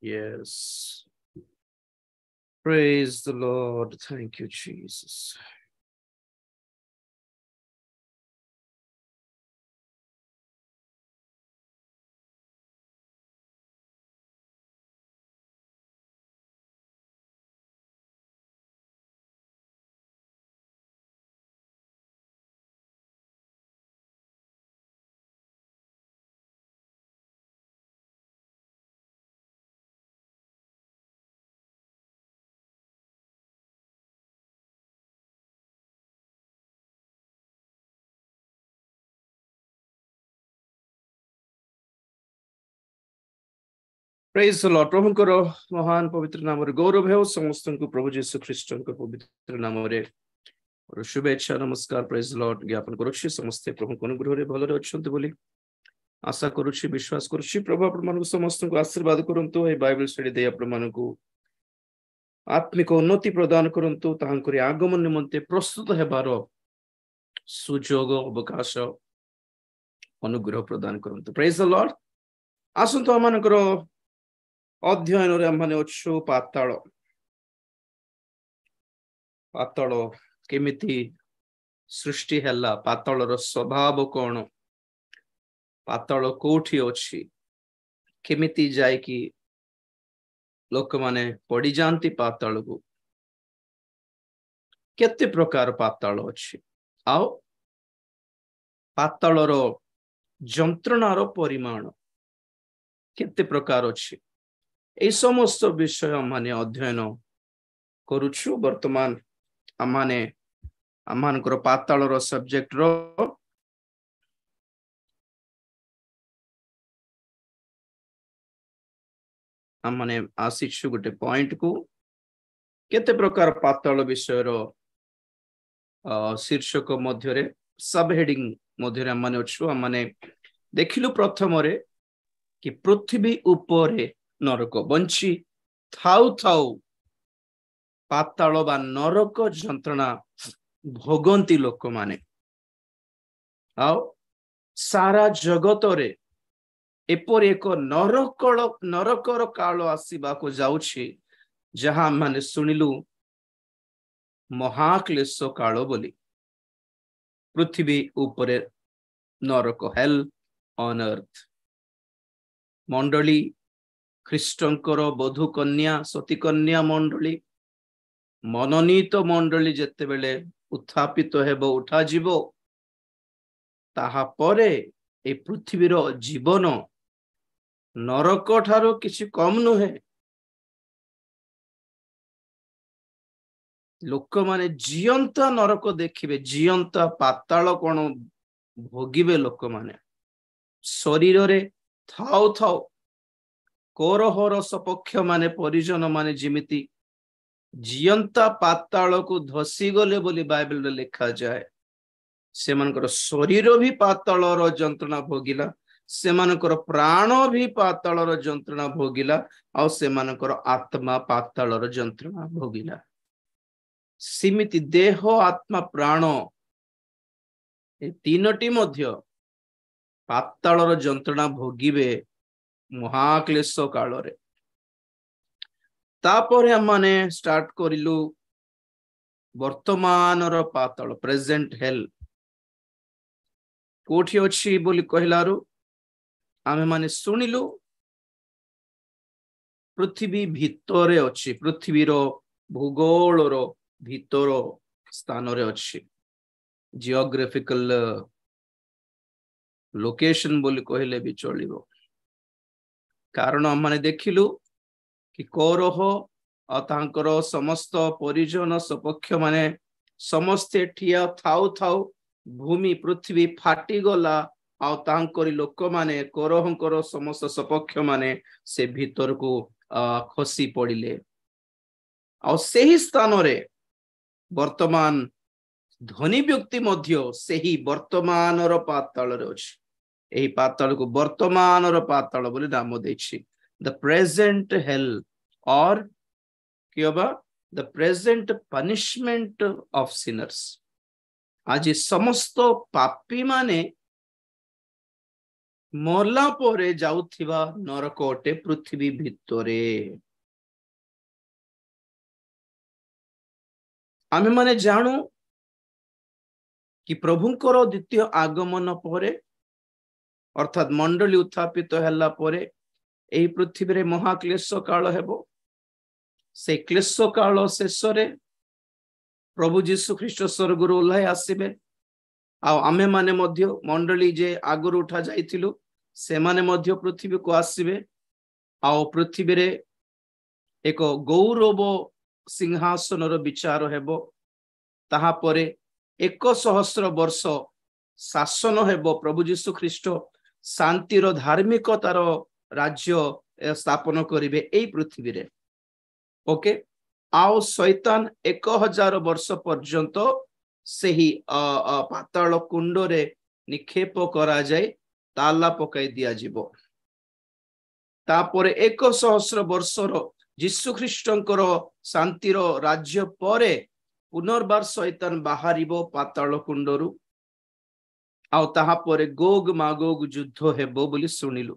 Yes. Praise the Lord. Thank you, Jesus. Praise the Lord. प्रभुଙ୍କର महान पवित्र नामରେ गौरव ହେଉ ସମସ୍ତଙ୍କୁ प्रभु ଯୀଶୁ ଖ୍ରୀଷ୍ଟଙ୍କ ପବିତ୍ର ନାମରେ शुभेच्छा नमस्कार प्रेज लॉर्ड ज्ञापन करुछि समस्त प्रभु अनुग्रहରେ ଭଲରେ ଅଛନ୍ତି ବୋଲି आशा करुछि विश्वास करुछि प्रभु आपण ମାନଙ୍କୁ ସମସ୍ତଙ୍କୁ आशीर्वाद करंतु ए बाइबल स्टडी देय आपण ମାନଙ୍କୁ आत्मिक उन्नति प्रदान करंतु तांकरी आगमन निमंते प्रस्तुत हेबार सुजोग अवकाश अनुग्रह प्रदान करंतु प्रेज द लॉर्ड आसंतो हमनकर अध्ययन रे हमने अछु पाताल पाताल केमिति सृष्टि हैला पातालर स्वभाव कोन पाताल कोठी अछि केमिति जाय कि लोक माने पड़ी जानती पाताल को केते प्रकार पाताल अछि आओ पातालर जंत्रणार परिमाण केते प्रकार अछि ए समस्त विषय माने अध्ययन करूछु वर्तमान आमाने आमानकर पातालर सब्जेक्ट रो आमाने आसीछु गोटे पॉइंट को केते प्रकार पाताल विषय रो शीर्षक मध्यरे सब हेडिंग मध्यरे आमाने अछु आमाने देखिलु प्रथम रे कि पृथ्वी उपरे नरक बंची थाउ थाउ पाताल बा नरक जंत्रणा भोगंती लोक माने आओ सारा जगत रे एपर एक नरकर काल आसीबा को जाउछि जहां माने सुनिलु महाक्लेश काल बोली पृथ्वी उपरे नरक हेल ऑन अर्थ मंडली ख्रीष्टंकर बधु कन्या सती कन्या मंडली मननीत मंडली जेते बेले उत्थापित हेबो उठा जीवो ताहा परे ए पृथ्वीर जीवन नरक ठारो किछि कम नुहे लोक माने जियंता नरक देखिबे जियंता पाताल कोन भोगिबे लोक माने शरीर रे थाउ थाउ कोरहर सपक्ष माने परिजन माने जिमिति जियंता पाताल को धसी गले बोली बाइबल रे लिखा जाए सेमानकर शरीर भी पातालर जंत्रणा भोगिला सेमानकर प्राण भी पातालर जंत्रणा भोगिला और सेमानकर आत्मा पातालर जंत्रणा भोगिला सीमिति देह आत्मा प्राण ए तीनटी मध्य पातालर जंत्रणा भोगिबे महाक्लेश काल रे तापर हमने स्टार्ट करिलु वर्तमानर पाताल प्रेजेंट हेल कोठी अछि बोली कहलारु आमे माने सुनिलु पृथ्वी भितरे अछि पृथ्वीर भूगोलर भितर स्थान रे अछि जियोग्राफिकल लोकेशन बोली कहले भी चलिबो कारण हमने देखिलु कि कोरह तांकर समस्त परिजन सपक्ष माने समस्ते ठिया थाउ थाउ भूमि पृथ्वी फाटी गला आ तांकरी लोक माने कोरहंकर समस्त सपक्ष माने से भीतर को खसी पड़िले आ सेही स्थान रे वर्तमान धनी व्यक्ति मध्य सेही वर्तमानर पाताल रे अछि एही पाताल को वर्तमानर पाताल बोली नाम दैछि the present hell or कियोबा the present punishment of sinners आज समस्त पापी माने मरला परे जाउथिबा नरक अटे पृथ्वी भितरे आमे माने जानू कि प्रभुंकर द्वितीय आगमन परे अर्थात मंडली उत्थापित हला परे एही पृथ्वी रे महाक्लेश काल हेबो से क्लेश काल शेष रे प्रभु जीशु ख्रीष्ट स्वर्गरु ओल्हाय आसीबे आ आमे माने मध्य मंडली जे आगरु उठा जाइथिलु से माने मध्य पृथ्वी को आसीबे आ पृथ्वी रे एक गौरव सिंहासन रो विचार हेबो ताहा परे 100 वर्ष शासन हेबो प्रभु जीशु ख्रीष्ट शांतिर धार्मिकतार राज्य स्थापन करिवे एई पृथ्वी रे ओके आओ शैतान 1000 वर्ष पर्यंत सेही पाताल कुंड रे निक्षेप करा जाय ताला पकाई दिया जिवो तापरे 100 वर्षर जीशु ख्रीष्टंकर शांतिर राज्य परे पुनर्बार शैतान बाहरिबो पाताल कुंडरु आउ ताहा परे गोग मागोग युद्ध हेबो बोली सुनिलु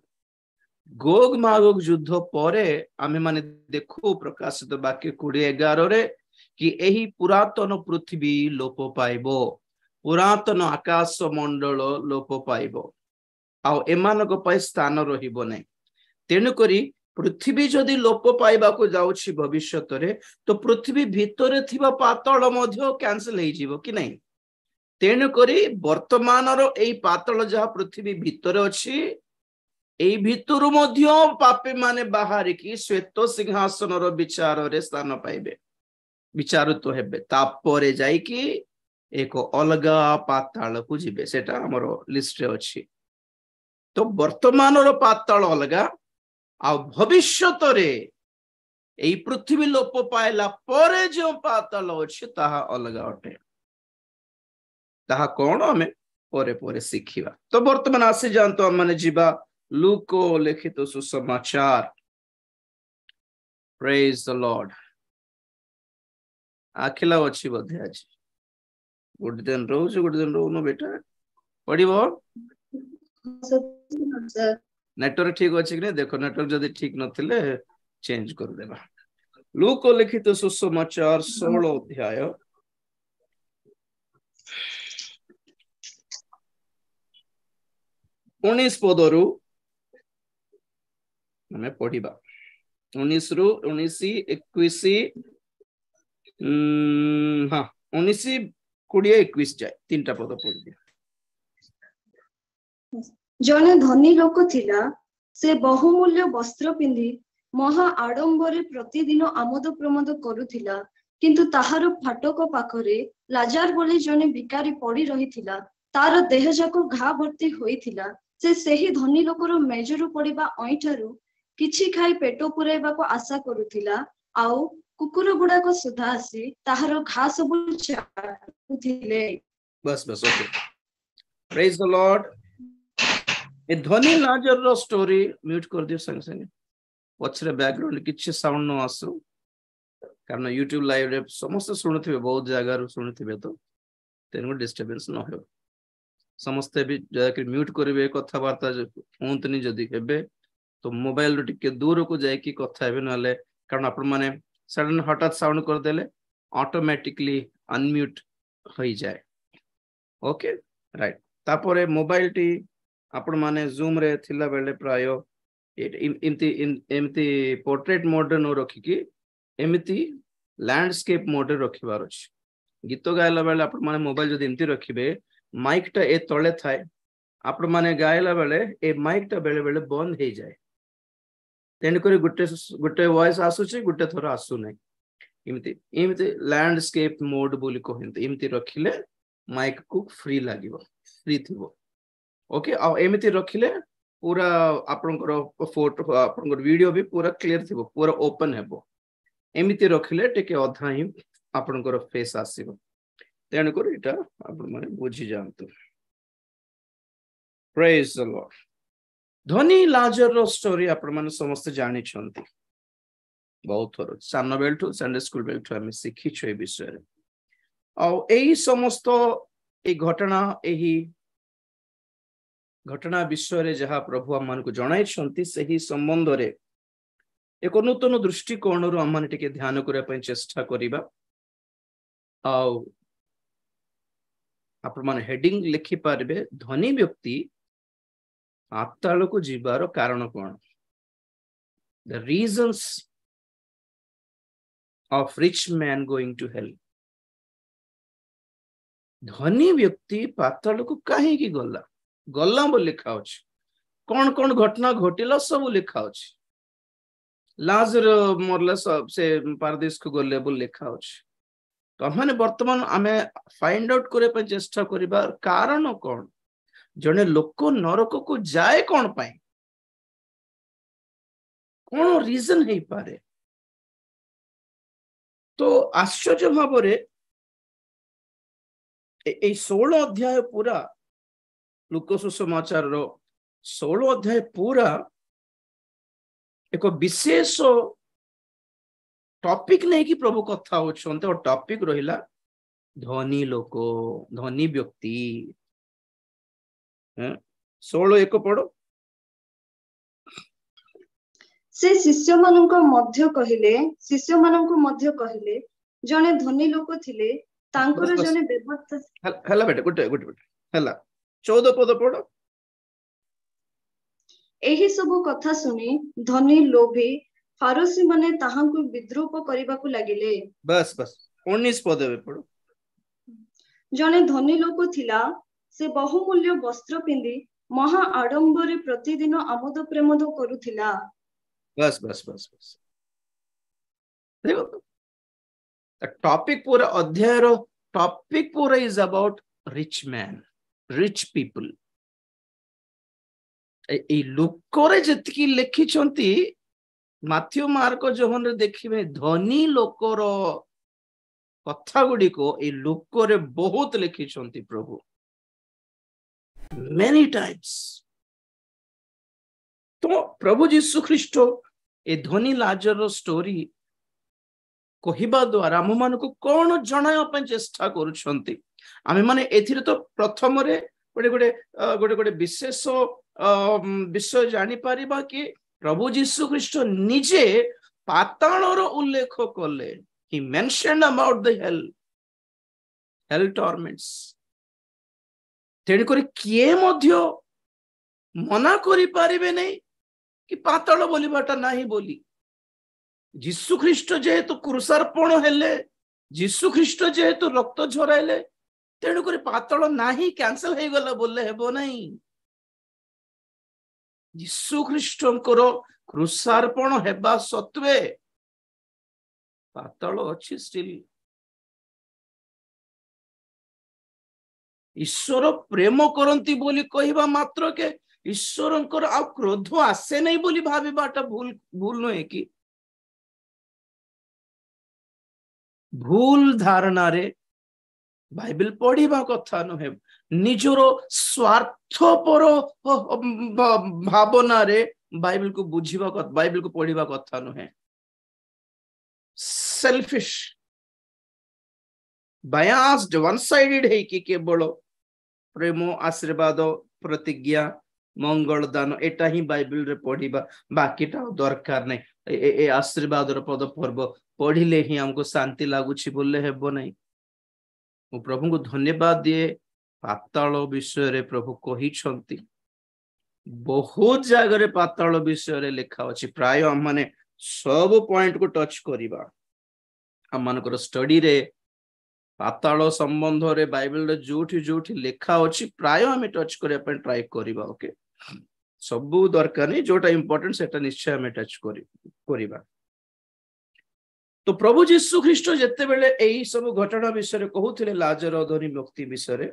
गोग मागोग युद्ध परे आमे माने देखु प्रकाशित वाक्य 20:11 रे कि एही पुरातन पृथ्वी लोप पाइबो पुरातन आकाश मंडल लोप पाइबो आउ एमानक पय स्थान रहिबो नै तेनु करी पृथ्वी जदि लोप पाइबा को जाउछि भविष्यत रे तो पृथ्वी भितरे थिबा पाताल मध्य कैंसिल हे जिवो कि नै तेनु करी वर्तमान रो एई पाताल जहा पृथ्वी भितरे अछि एई भितरु मध्य पापी माने बाहर की श्वेत सिंहासन रो विचार रे स्थान पाइबे विचारित हेबे तापरे जाई कि एक अलगा पाताल को जिबे सेटा हमरो लिस्ट रे अछि तो वर्तमान रो पाताल अलगा आ भविष्यत रे एई पृथ्वी लोप पाइला परे जो पाताल अछि ताहा अलगा अटे ताहा कोन हमें परे परे सिखिबा तो वर्तमान आसी जानतो हम माने जीवा लूको लिखित सुसमाचार प्रेज द लॉर्ड आखिला अछि बधे आज गुड दिन रो नो बेटा पढिबो नेटवर्क ठीक अछि कि नै देखो नेटवर्क जदि ठीक नथिले चेंज कर देबा लूको लिखित सुसमाचार 16 अध्याय 19 पदरु हमें पढ़िबा 19 रु 19 21 हां 19 20 21 जाय तीनटा पद पढ़ि दिया जने धनी लोक थिला से बहुमूल्य वस्त्र पिंधि महा आडंबरे प्रतिदिन आमोद प्रमोद करुथिला किंतु ताहार फाटक पाखरे लाजार बोली जने भिकारी पड़ी रहिथिला तार देह जाको घा भर्ती होइथिला से सेही धनी लोकर मेजरु पड़िबा अइठारु किछि खाई पेट पुराइबा को आशा करुथिला आउ कुकुर गुडा को सुधा आसी ताहार घा सब चाटुथिले बस ओके प्रेज द लॉर्ड ए धनी लाजर रो स्टोरी म्यूट कर दियो संग संग पछरे बैकग्राउंड किछि साउंड न आसु कारण यूट्यूब लाइव रे समस्त सुनथिबे बहुत जगह रु सुनथिबे तो तेनु डिस्टरबेंस न हो समस्त भी जके म्यूट करबे कथा वार्ता होंतनी जदी हेबे तो मोबाइल रो टिके दूर को जाय कि कथा हेबे नले कारण आपण माने सडन हठात साउंड कर देले ऑटोमेटिकली अनम्यूट होई जाय ओके राइट तापरे मोबाइल टी आपण माने जूम रे थिला बेले प्राय एमती पोर्ट्रेट मोड रे न रखी कि एमती लैंडस्केप मोड रे रखिबार अछि गीत गायला बेले आपण माने मोबाइल जदी एमती रखिबे माइक टा ए तळे थाए आपण माने गायला बेले ए माइक टा बेले बेले बंद हे जाय तेन करी गुटे वॉइस आसुची गुटे थोर आसु नै एमती लैंडस्केप मोड बोली कहंती एमती रखिले माइक को फ्री लागिवो फ्री थिवो ओके आ एमती रखिले पूरा आपनकर फोटो आपनकर वीडियो भी पूरा क्लियर थिवो पूरा ओपन हेबो एमती रखिले टिके अधा ही आपनकर फेस आसीबो तेन करी इटा आपण माने बुझी जानतो प्रेज द लॉर्ड धनी लाजर रो स्टोरी आपण माने समस्त जानि छंती बहुत थोर सान बेलठु संडे स्कूल बेलठु हम सिखि छै विषय आ एही समस्त ए घटना एही घटना विषय जहाँ प्रभु आम को जणाई सही संबंध रे एक नूतन दृष्टिकोण रु आम टे ध्यान करने चेष्टा करिबा। आपण हेडिंग लिखि पारे धनी व्यक्ति पाताल को जीवार कारण कौन, the reasons of rich man going to hell. धनी व्यक्ति पाताल को कहीं गला गला बोल लिखा अछि, कौन कौन घटना घटिला सब लिखा अछि। लाजर मरला सब से पारदेश को गले बोल लिखा अछि। तो हमने वर्तमान आमे फाइंड आउट करे पे चेष्टा करिबा कारण कौन, जने लोक नरक को जाए कौन पाए, कौन रीजन है पारे। तो आश्चर्य भाव रे 16 अध्याय पूरा लूका सुसमाचार रो 16 अध्याय पूरा एक विशेष टॉपिक नहीं कि प्रभु कथा होछन्ते, और टॉपिक रहिला धनी लोक, धनी व्यक्ति। 16:1 पढ़ो। से शिष्य माननको मध्य कहिले जने धनी लोक थिले, तांकर जने व्यवस्था हला बेटा गुटे हला 14 पद पढ़ो। एही सब कथा सुनी धनी लोभी फारोसी माने ताहांकु विद्रूप करिबाकु लागिले। बस 19 पद पढ़ो। जने धनी लोक थिला, से बहुमूल्य वस्त्र पिंदी महा आडंबरे प्रतिदिन आमोद प्रमोद करुथिला। बस देखो टॉपिक पूरा अध्याय रो टॉपिक पूरा is about rich man, rich people. ए लोकरे जतकी लिखि छंती माथ्यू मार्क जोहन रे देखिबे धनी लोकर कथा गुडी को ए लोकरे बहुत लिखि छंती प्रभु मेनी टाइम्स। तो प्रभु यीशु ख्रीष्ट ए धनी लाजर स्टोरी कहिबा द्वारा आम मान को कौन जणाया चेष्टा करुछंती। आमे माने एथिरे तो प्रथम रे गोटे गोटे गोटे गोटे विशेष विषय जानी पारिबा कि प्रभु यीशु ख्रीष्ट निजे पाताळर उल्लेख कले। ही मेंशन्ड अबाउट द हेल टॉर्मेंट्स। तेणु करी किए मध्य मना करि पारिबे नै कि पाताळ बोलिबाटा नाही बोली। यीशु ख्रीष्ट जेहेतु क्रूसार्पण हेले, यीशु ख्रीष्ट जेहेतु रक्त झराइले, तेणु करी पाताळ नाही कैंसल हे गला बोलले हेबो नाही। यीशु ख्रीष्टंकर क्रूसार्पण हेबा सत्वे पाताळ अछि स्टिल। ईश्वर प्रेम करंती बोली कहिबा मात्र के ईश्वरंकर आ क्रोध आसे नहीं बोली भाबिबाटा भूल नहे कि भूल धारणा रे बाइबल पढ़िबा कथा नहे। निजर स्वार्थपर भावना रे बाइबल को बुझिबा कथा, बाइबल को पढ़िबा कथा नहे। सेल्फिश बायस्ड वन साइडेड है कि केवल प्रेम आशीर्वाद प्रतिज्ञा मंगल दान एटा ही बाइबल रे पढ़िबा, बाकीटा दरकार नहीं। ए आशीर्वाद पद पर्व पढ़िले ही हमको शांति लागुछि बोलले हेबो नहीं। मु प्रभु को धन्यवाद दिए। पाताल विषय रे प्रभु कही छंती, बहुत जगह रे पाताल विषय रे लिखा अछि। प्राय हम माने सब पॉइंट को टच करिबा। हम मानकर स्टडी रे पाताल संबंध रे बाइबल रे जोठी जोठी लिखा अछि प्राय हम टच करिया पे ट्राई करिबा। ओके सब दरकार नहीं, जोटा इंपोर्टेंट सेटा निश्चय हम टच करिबा। तो प्रभु यीशु ख्रीष्ट जेते बेले एही सब घटना विषय रे कहउथिले लाजर धनी व्यक्ति विषय रे,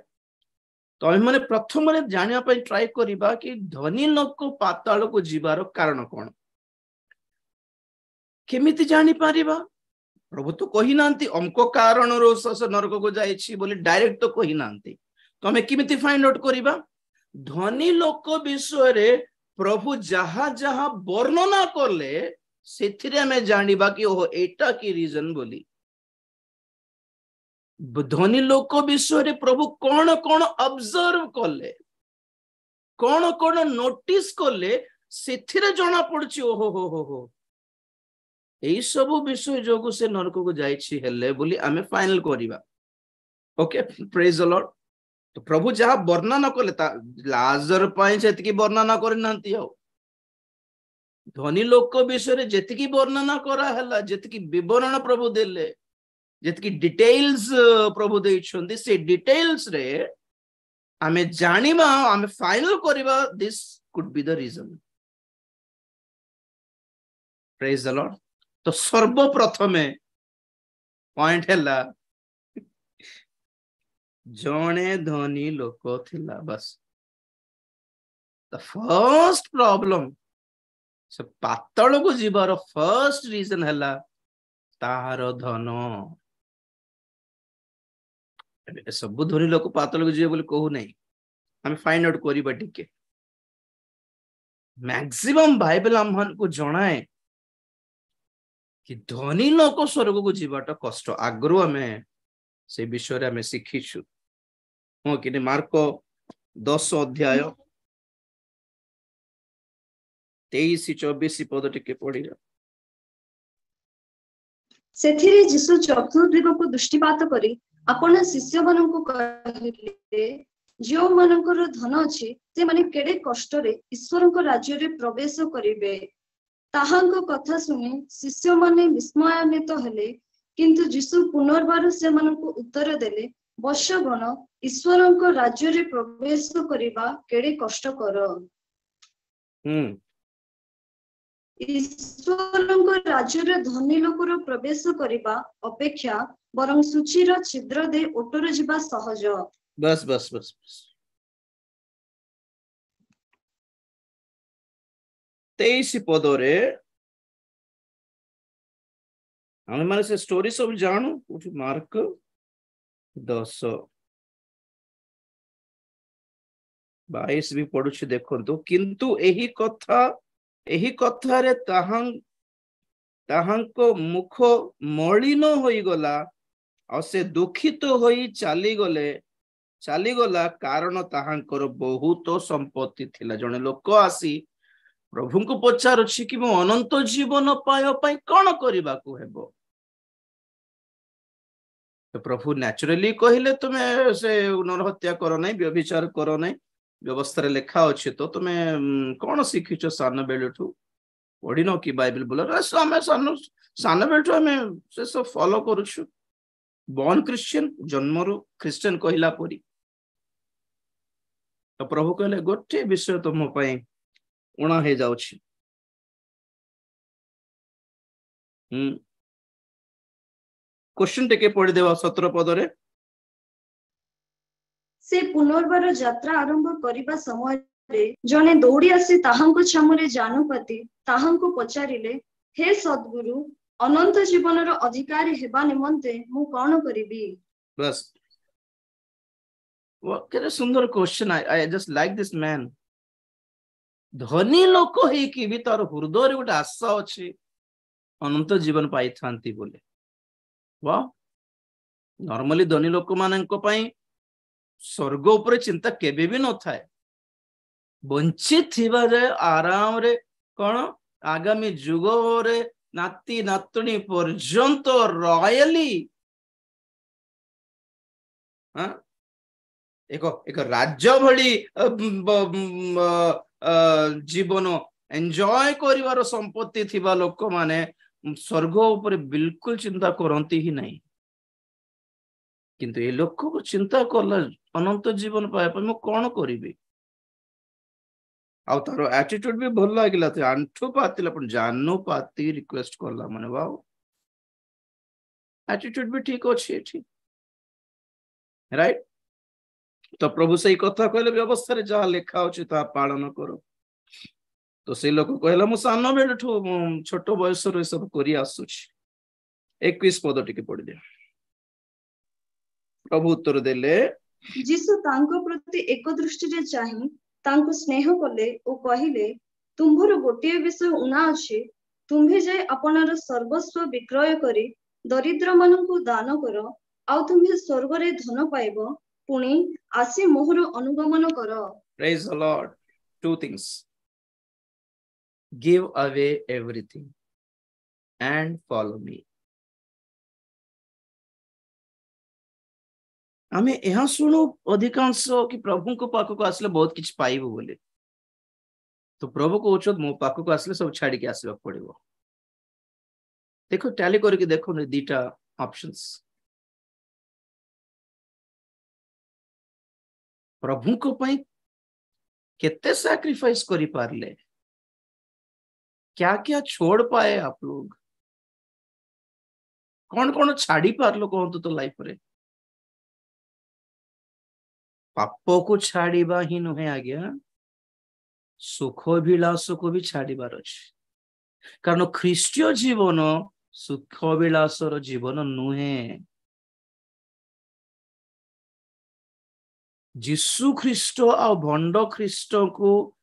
तो हम माने प्रथम रे जानिया पे ट्राई करिबा कि धनी लोक पाताल को जीवार कारण कोन, केमिति जानि पारिबा। प्रभु तो कही नांती अमको कारण रोस नरक को जाइछि बोली डायरेक्ट तो कही नांती। तो हमें किमिति फाइंड आउट करिबा। धनी लोक विषय रे प्रभु जहा जहा वर्णना करले सेथिरे हमें जानिबा कि ओहो एटा की रीजन बोली। धनी लोक विषय रे प्रभु कौन कौन ऑब्जर्व कले, कौन कौन नोटिस कले से जना पड़ी ओहो हो हो हो यही सब विषय जो से नरक को जाइए आमे फाइनल करिबा ओके प्रेज द लॉर्ड। तो प्रभु जहाँ वर्णना कले लाजर पाई से वर्णना करना धनी लोक विषय जी वर्णना करा जी विवरण प्रभु देले जी डिटेल्स प्रभु देइछन्ति से डिटेल्स रे आमे जानिबा आमे फाइनल करिबा this could be the reason praise the lord. तो सर्वप्रथमे पॉइंट हैला जणे धनी लोक थिला बस द फर्स्ट प्रॉब्लम से पातल को जीवार फर्स्ट रीजन हैला ताहार धन सब धनी लोक पातल को जीवे बोली कहू नहीं हम फाइंड आउट करिबा टिके मैक्सिमम बाइबल हमन को जणाए कि धनी लोक स्वर्ग को जीवाटा कष्ट आगरु हमें से विषय रे हमें शिखिछु हो कि मार्क 10 अध्याय 23-24 पद टिके पढिरा सेथिरे यीशु चतुर्दिग को दृष्टिपात करी आपण शिष्य माननकु कहिले जो मानकर धन अछि से माने केडे कष्ट रे ईश्वरक राज्य रे प्रवेश करिवे ताहांको कथा सुनी शिष्य माने विस्मयान्वित हेले किंतु यीशु पुनर्बार से माननकु उत्तर देले वत्सगण ईश्वरक राज्य रे प्रवेश करिबा केडे कष्टकर ईश्वरक राज्य रे धनी लोकर प्रवेश करिबा अपेक्षा बरं सूचीर छिद्र दे ओटर जिबा सहज बस बस बस बस 23 पदरे हमें माने से स्टोरी सब जानू उठ मार्क 10:22 भी पढुछि देखंतु किंतु एही कथा रे ताहांको मुख मलिन होई गला और से दुखित होई चली गला कारण ताहांकर बहुत संपत्ति थिला जने लोक आसी प्रभु को पचारुछि कि मो अनंत जीवन पायो पई कोन करिबा को हेबो तो प्रभु नेचुरली कहिले तुमे से नरहत्या करो नहीं व्यभिचार करो नहीं व्यवस्था रे लेखा अछि तो तुमे कोन सिखिछो सान बेलठू पढिनो कि बाइबल बोल हमें सान बेलठू हमें से सब फॉलो करूछु बॉर्न क्रिश्चियन जन्मरु क्रिश्चियन कहिला परी तो प्रभु कहले गोटे विषय तुम पई उणा हे जाउछि क्वेश्चन टेके पढ़ी देवा 17 पदरे से पुनर्बार यात्रा आरंभ करिबा समय रे जने दौड़ी आसी ताहांको छामुरे जानुपति ताहांको पचारिले हे सद्गुरु अनंत जीवनर अधिकारी हेबा निमंते मु कोन करिबी बस what kind of सुंदर question I just like this man धनी लोक हे कि भी तार हृदय रे गोटे आशा अछि अनंत जीवन पाई थांती बोले वाह नॉर्मली धनी लोक माननको पई स्वर्ग ऊपर चिंता केबे भी न थाए वंचित थिबा जाय आराम रे कोन आगामी जुग रे नाती नातुणी पर्यंत रॉयली हां एक राज्य भली जीवन एंजॉय करिवार संपत्ति थिबा लोक माने स्वर्ग ऊपर बिल्कुल चिंता करंती ही नहीं किंतु ए लोक को चिंता करला अनंत जीवन पाए पर मु कोन करिबी आ तार एटीट्यूड भी भल लागिला थे आंठू पातिला पण जानू पाती रिक्वेस्ट करला माने वाओ एटीट्यूड भी ठीक अछि ठीक राइट तो प्रभु से कथा कहले व्यवस्था रे जहा लेखा अछि ता पालन करो तो से लोक कहला मु सान बेलठू छोट बयस रे सब करी आसुछि 21 पद टिके पढि दे प्रभु उत्तर देले यीशु तांको प्रति एक दृष्टि रे चाहि तांको स्नेह कले ओ कहिले तुम्भर गोटे विषय उना अछि तुम्भे जाय अपनार सर्वस्व विक्रय करी दरिद्र मानकु दान करो आ तुम्भे स्वर्ग रे धन पाइबो पुणी आसी मोहर अनुगमन करो praise the Lord two things: give away everything and follow me. आमे यहाँ सुनो अधिकांश कि प्रभु को पाख को आसले बहुत किछ पाइबो बोले, तो प्रभु को उचित मो पाख को आसले सब छाड़ी के आसबा पड़िबो। देखो टैली करके देखो ने दीटा ऑप्शंस। प्रभु को पई केते सैक्रिफाइस करी पारले, क्या क्या छोड़ पाए आप लोग, कौन कौन छाड़ी पारलो कहतो तो लाइफ रे। पाप को छाड़ीबा ही नुहे आज्ञा, सुख विलास को भी छाड़ीबार अछि। कारण ख्रीष्टीय जीवन सुख विलासर जीवन नुहे। जीसु ख्रीष्ट आ भंड ख्रीष्ट को,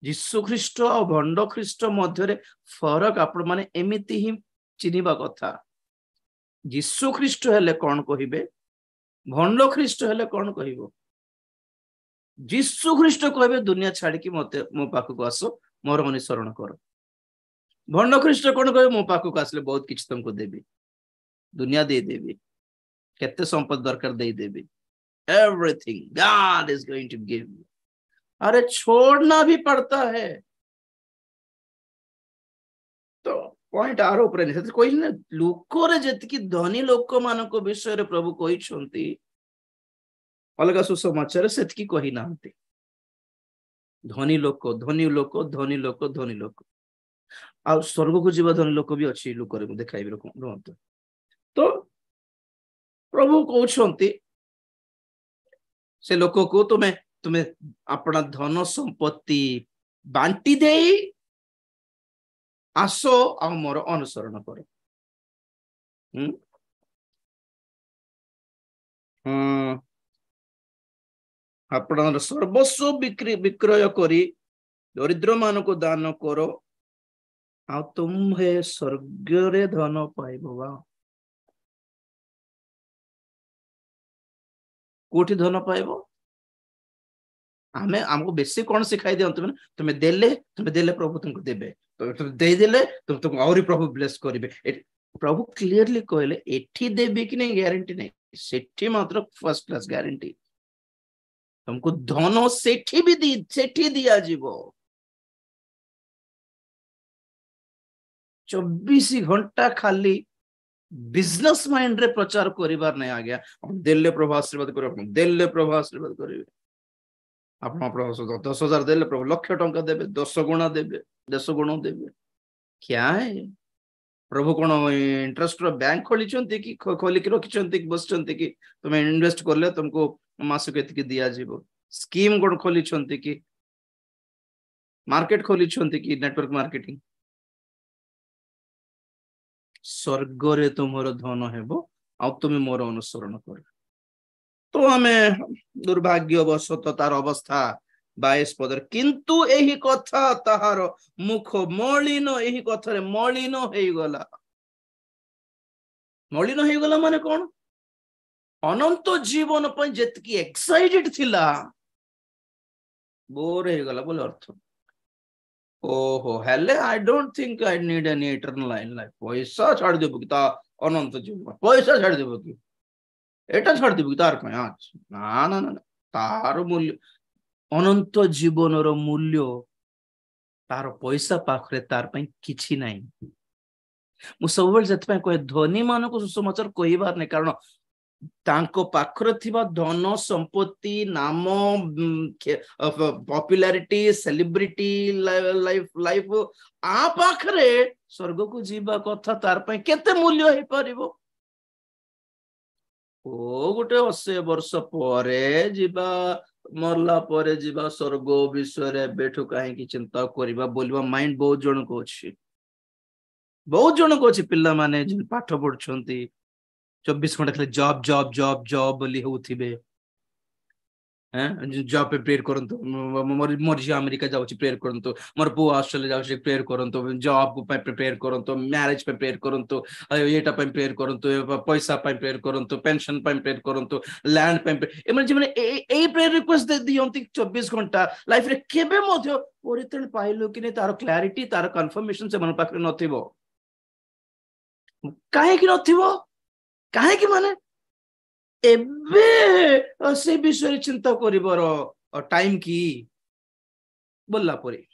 जीसु ख्रीष्ट आ भंड ख्रीष्ट मध्य फरक आपण माने एमिति ही चिनिबा कथा। जीसु ख्रीष्ट हेले कौन कहिबे, भंड ख्रीष्ट हेले कौन कहिबो। जीसु ख्रीष्ट कहबे दुनिया छाड़ी कि मते मो पाख को आसो, मोर अनुसरण करो। भंड ख्रीष्ट कौन कहबे, मो पाख को आसले बहुत किछ तुमको देबी, दुनिया दे देबी, केते संपद दरकार दे देबी, everything God is going to give you। अरे छोड़ना भी पड़ता है। तो पॉइंट आर ऊपर नहीं कोई ना लोक रे जति धनी लोक मान को विषय रे प्रभु कहि छंती, अलग सुसमाचार से कही ना। धनी लोक धनी लोक धनी लोक धनी लोक आ स्वर्ग को जीवा धनी लोक भी अच्छी लोक रे देखाइबे रुहंतु। तो प्रभु कहउछंती से लोक को तुम्हें अपना धन संपत्ति बांटी दे आसो आ मोर अनुसरण करो। अपना सर्वस्व विक्रय करी दरिद्र मान को दान करो आ तुम्हें स्वर्ग रे धन पाइबो। कोठी धन पाइबो? आमे हमको बेसी कौन सिखाई दियंतु, तुम्हें देले प्रभु तुमको देबे, तो दे देले तुमको और प्रभु ब्लेस करिवे। प्रभु क्लियरली कहले एठी देबे कि नहीं गारंटी नहीं, सेठी मात्र फर्स्ट क्लास गारंटी। तुमको धन सेठी भी सेठी दिया जीवो। 24 घंटा खाली बिजनेस माइंड रे प्रचार करिवार नहीं आ गया। देले प्रभु आशीर्वाद करिवे, देले प्रभु आशीर्वाद करिवे। आपण प्रभु 10,000 देले प्रभु लक्ष टंका देबे, 10 गुणा देबे, 10 गुण देबे। क्या है प्रभु कौन इंटरेस्ट बैंक खोली कि खोलिक रखी बसचंती कि तुम इन्वेस्ट करले तुमको मास को एतिक दिया जीवो। स्कीम कौन खोली कि मार्केट खोली कि नेटवर्क मार्केटिंग। स्वर्ग रे तुमर धन हेबो आ तुम मोर अनुसरण कर। तो हमें दुर्भाग्यवशत तार अवस्था 22 पदर, किंतु एही कथा ताहार मुख मलिन, एही कथारे मलिन हेई गला। मलिन हेई गला माने कौन? अनंत जीवन पर जेतकी एक्साइटेड थिला बोर हेई गला बोले अर्थ। ओहो हेले I don't think I need any eternal life. पैसा छाड़ देबो कि ता अनंत जीवन, पैसा छाड़ देबो कि एटा छाड़ देबो कि तार कय ना ना ना तार मूल्य अनंत जीवन रो मूल्य तार पैसा पाखरे तार पई किछि नाही। मु सब बेल जत पई कहे धनी मान को सुसमाचार कहिबार नै, कारण तांको पाखरे थिबा धन संपत्ति नाम पॉपुलैरिटी सेलिब्रिटी लाइफ आ पाखरे स्वर्ग को जीवा कथा तार पई केते मूल्य हे परिबो। ओ गोटे 80 वर्ष परे जीवा, मरला परे जीवा स्वर्ग विषय रे बेठु कहीं चिंता करिबा बोलबा माइंड बहुत जन को अछि, बहुत जन को अछि। पिल्ला माने जिन पाठ पढछंती 24 घंटा खाली जॉब जॉब जॉब जॉब बोली होउथिबे, जॉब पे प्रेयर करंतु मोर झी अमेरिका जाउची प्रेयर करंतु मोर पु ऑस्ट्रेलिया जाउची प्रेयर करंतु जॉब पे प्रेयर करंतु मैरिज पे प्रेयर करंतु एटा पे प्रेयर करंतु पैसा पे प्रेयर करंतु पेंशन पे प्रेयर करंतु लैंड पे एमन जे ए प्रेयर रिक्वेस्ट दे दियंती 24 घंटा लाइफ रे केबे मध्य परित्रण पाइलो कि नै तार क्लैरिटी तार कंफर्मेशन से मन पाखरे नथिबो काहे कि नथिबो काहे कि माने एबे से विषय चिंता करिबर टाइम की बोलला परे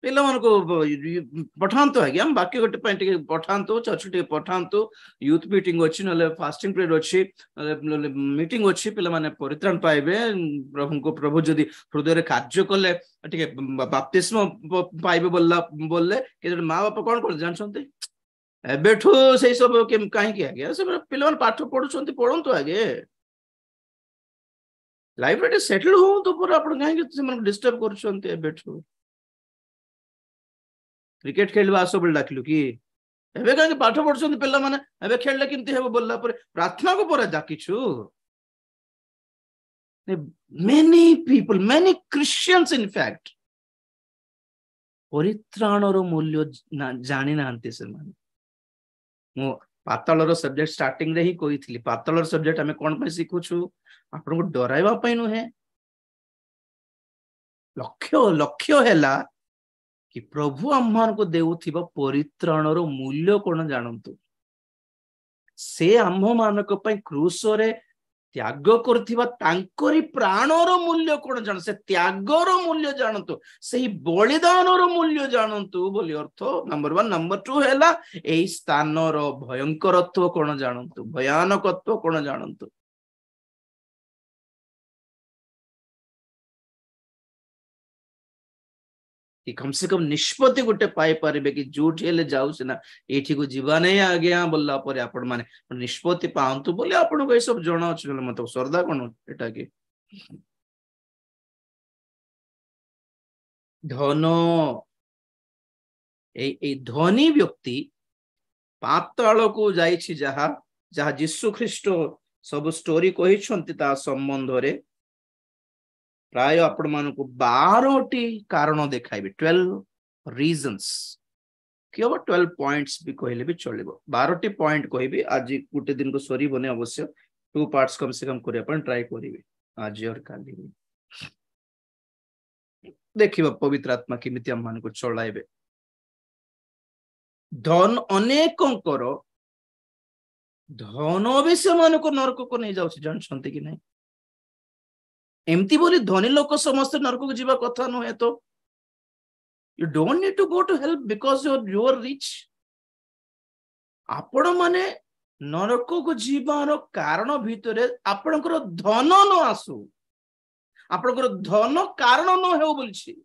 पिला मन को पठांतो है हम बाकी गोटे पॉइंट के पठांतो चर्च टे पठांतो यूथ मीटिंग अछि नले फास्टिंग पीरियड अछि नले मीटिंग अछि पिला माने परित्राण पाइबे प्रभु जदी हृदय रे कार्य करले ठीक बपतिस्म पाइबे बोलले के मां बाप कोन कर जानछन्ते एबेठू से सब के काहे कि आगे से पिला पाठ पढुछन्ते पढंतो आगे लाइफ रे सेटल हो तो पूरा आपण काहे कि से मन डिस्टर्ब करछन्ते एबेठू क्रिकेट खेलवा आसो बोल डाकिलु कि एबे काहे पाठ पढुछन्ते पिला माने एबे खेलले किंती हेबो बोलला पर प्रार्थना को पर डाकिछु many people many Christians in fact परित्राणर मूल्य जानि नांती से माने मो पातालर सब्जेक्ट स्टार्टिंग रे ही कहिथिली पातालर सब्जेक्ट हमें कोन पे सिखुछु आपन को डराइबा पई न है लक्ष्य हैला कि प्रभु आम्हान को देउथिबा परित्राणर मूल्य कोन जानंतु से आम्ह मानक पई क्रूस रे त्याग करथिबा तांकरी प्राणर मूल्य कोन जान से त्यागर मूल्य जानंतु सेही बलिदानर मूल्य जानंतु बोली अर्थ नंबर 1 नंबर 2 हैला एई स्थानर भयंकरत्व कोन जानंतु भयानकत्व कोन जानंतु कि कम से कम निष्पत्ति गोटे पाई पारे कि जोठी हेले जाऊ सिना एठी को जीवा नै आज्ञा बोलला परे आपण माने निष्पत्ति पांतु बोले आपण को ए सब जणा अछि मत श्रद्धा कोन एटा के धन ए धनी व्यक्ति पाताल को जाईछि जहा यीशु ख्रीष्ट सब स्टोरी कहि छंती ता संबंध रे प्राय आपण मान को 12टी कारण देखाइबे 12 रीजंस कि अब 12 पॉइंट्स भी कहले भी चलिबो 12टी पॉइंट कहबे आज गुटे दिन को सरी बने अवश्य 2 पार्ट्स कम से कम करे अपन ट्राई करिवे आज और काली देखिबा पवित्र आत्मा केमिति हम मान को चलाइबे धन अनेकंकर धन भी से मान को नरक को नहीं जाउछ जानछन्ते कि नहीं एमती बोली धनी लोक समस्त नरक को जीवा कथा न है तो you don't need to go to help because you are rich आपण माने नरक को जीवार कारण भितरे आपनकर धन न आसु आपनकर धन कारण न हेउ बोलछि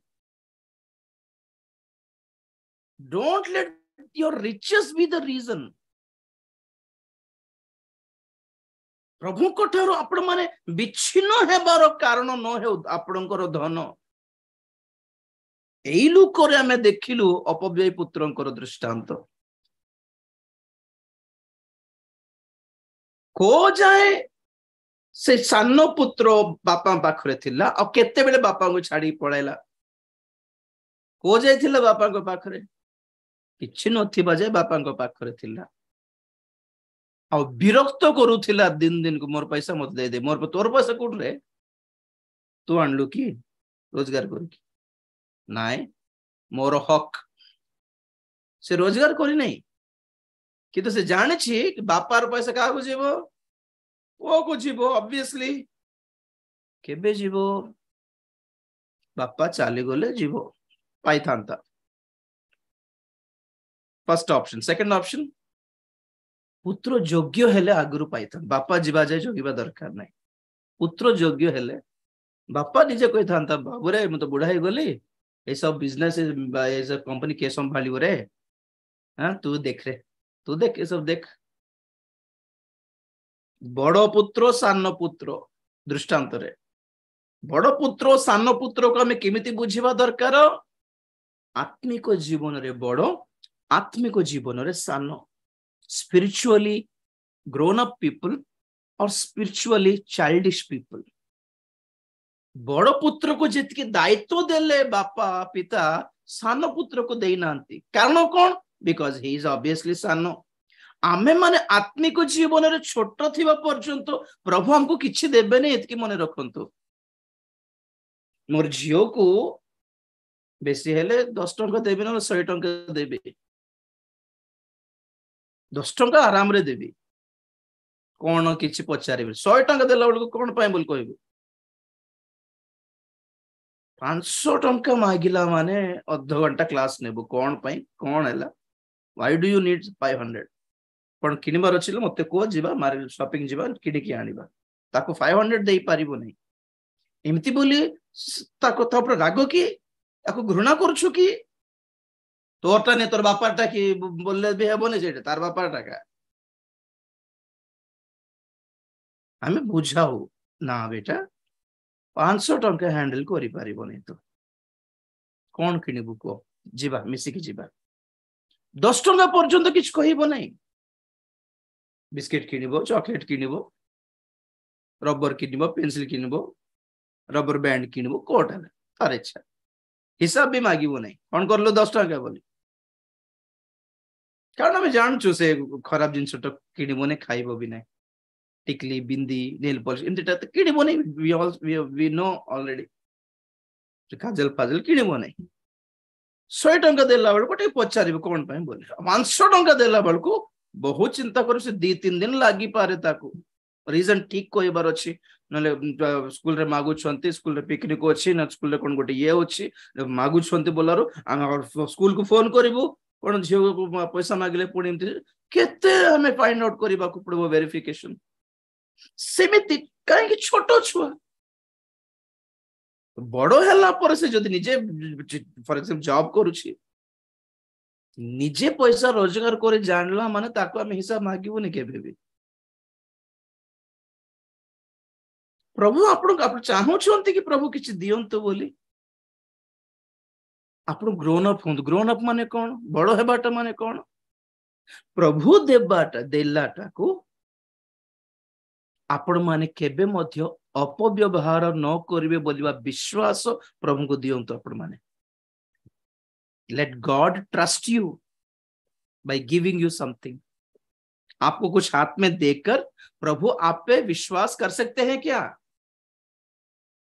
don't let your riches be the reason प्रभु को ठारो आपण माने विच्छिन्न हेबार कारण न हेउ आपणकर धन एई लुकरे हमें देखिलु अपव्यय पुत्रंकर दृष्टांत को जाए से सानो पुत्र बापा पाखरे थिला आ केते बेले बापा को छाड़ी पळैला को जायथिला बापा को पाखरे किछि नथिबा जे बापा को पाखरे थिला आ विरक्त करूथिला दिन दिन को मोर पैसा मत दे दे मोर तोर पैसा कोठ रे तू आणलु की रोजगार कर की नाय मोर हक से रोजगार करी नहीं किंतु से जाने छी कि बापार पैसा का को जीवो ओ को जीवो ऑब्वियसली केबे जीवो बापा चाली गले जीवो पाई थांता फर्स्ट ऑप्शन सेकंड ऑप्शन पुत्र योग्य हेले आगुरु पाइथन बापा जीवा जाय जोगिबा दरकार नाही पुत्र योग्य हेले बापा निजे कहि थांता बाबू रे म तो बुढ़ा हे गली ए सब बिजनेस ए सब कंपनी के संभालियो रे हां तू देख ए सब देख बड़ पुत्र सान पुत्र दृष्टांत रे बड़ पुत्र सान पुत्र को हमें केमिति बुझिबा दरकार आत्मिक जीवन रे बड़ आत्मिक जीवन रे सान spiritually grown up people और स्पिरिचुअली चाइल्डिश पीपल बड़ पुत्र को जितके दायित्व देले बापा पिता सान पुत्र को दे नांती कारण कौन बिकॉज ही इज ऑब्वियसली सान आमे माने आत्मिक जीवन रे छोट थिबा पर्यंत प्रभु हमको किछि देबे नै एतकी मने रखंतु मोर झियो को बेसी हेले 10 टंका देबे न 100 टंका देबे 10 टंका आराम रे देबी कोन किछि पचारिबे 100 टंका देला बेल को कोन पाए बोल कहबे 500 टंका मागिला माने अध घंटा क्लास नेबो कोन पाए कोन हैला व्हाई डू यू नीड 500 पण किनिबार अछि मते को जिबा मार्केट शॉपिंग जिबा किडी की आनिबा ताको 500 देई पारिबो नै एमती बोली ता कथा पर राग की ताको घृणा करछु की तोरटा ने तोर बापाटा की बोलले भी हेबो नै जेटा तार बापाटा का हमें बुझाऊ ना बेटा 500 टंका हैंडल करि पारिबो नै तो कोन किनिबु को जिबा मिसी की जिबा 10 टंका पर्यंत किछ कहिबो नै बिस्किट किनिबो चॉकलेट किनिबो रबर किनिबो पेंसिल किनिबो रबर बैंड किनिबो कोट है तार इच्छा हिसाब भी मागिबो नै कोन करलो 10 टंका बोली कारण हम जानछु से खराब जिंस तो किनिबो नै खाइबो भी नै टिकली बिंदी नेल पॉलिश इंतटा तो किनिबो नै वी नो ऑलरेडी काजल फाजल किनिबो नै 100 टंका देला बेल को पचारिबो कोन पाए बोली 500 टंका देला बेल को बहुत चिंता कर 2-3 दिन लगी पारे ताकू रीजन ठीक कहबार अच्छी नले स्कूल रे मागु छंती स्कूल रे पिकनिक अछि न स्कूल रे कोन गोटे ये अछि मागु छंती बोलारो स्कूल को फोन करिवो कोन झियो को पैसा मागले पुणी केते हमें फाइंड आउट करबा को पड़बो वेरिफिकेशन सेमिति काहे कि छोटो छुआ बड़ो हला पर से जदी निजे फॉर एग्जांपल जॉब करूछि निजे पैसा रोजगार करे जानला माने ताको हम हिसाब मागिबो नै केबे भी प्रभु आपण चाहू छंती कि प्रभु किछ दियंतो बोली आपण ग्रोन अप माने कोन बड़ो हेबाटा माने कोन प्रभु देबाटा देलाटा को आपण माने केबे मध्य अपव्यवहार न करिवे बोलिबा विश्वास प्रभु को दियंतो आपण माने let God trust you by giving you something आपको कुछ हाथ में देकर प्रभु आप पे विश्वास कर सकते हैं क्या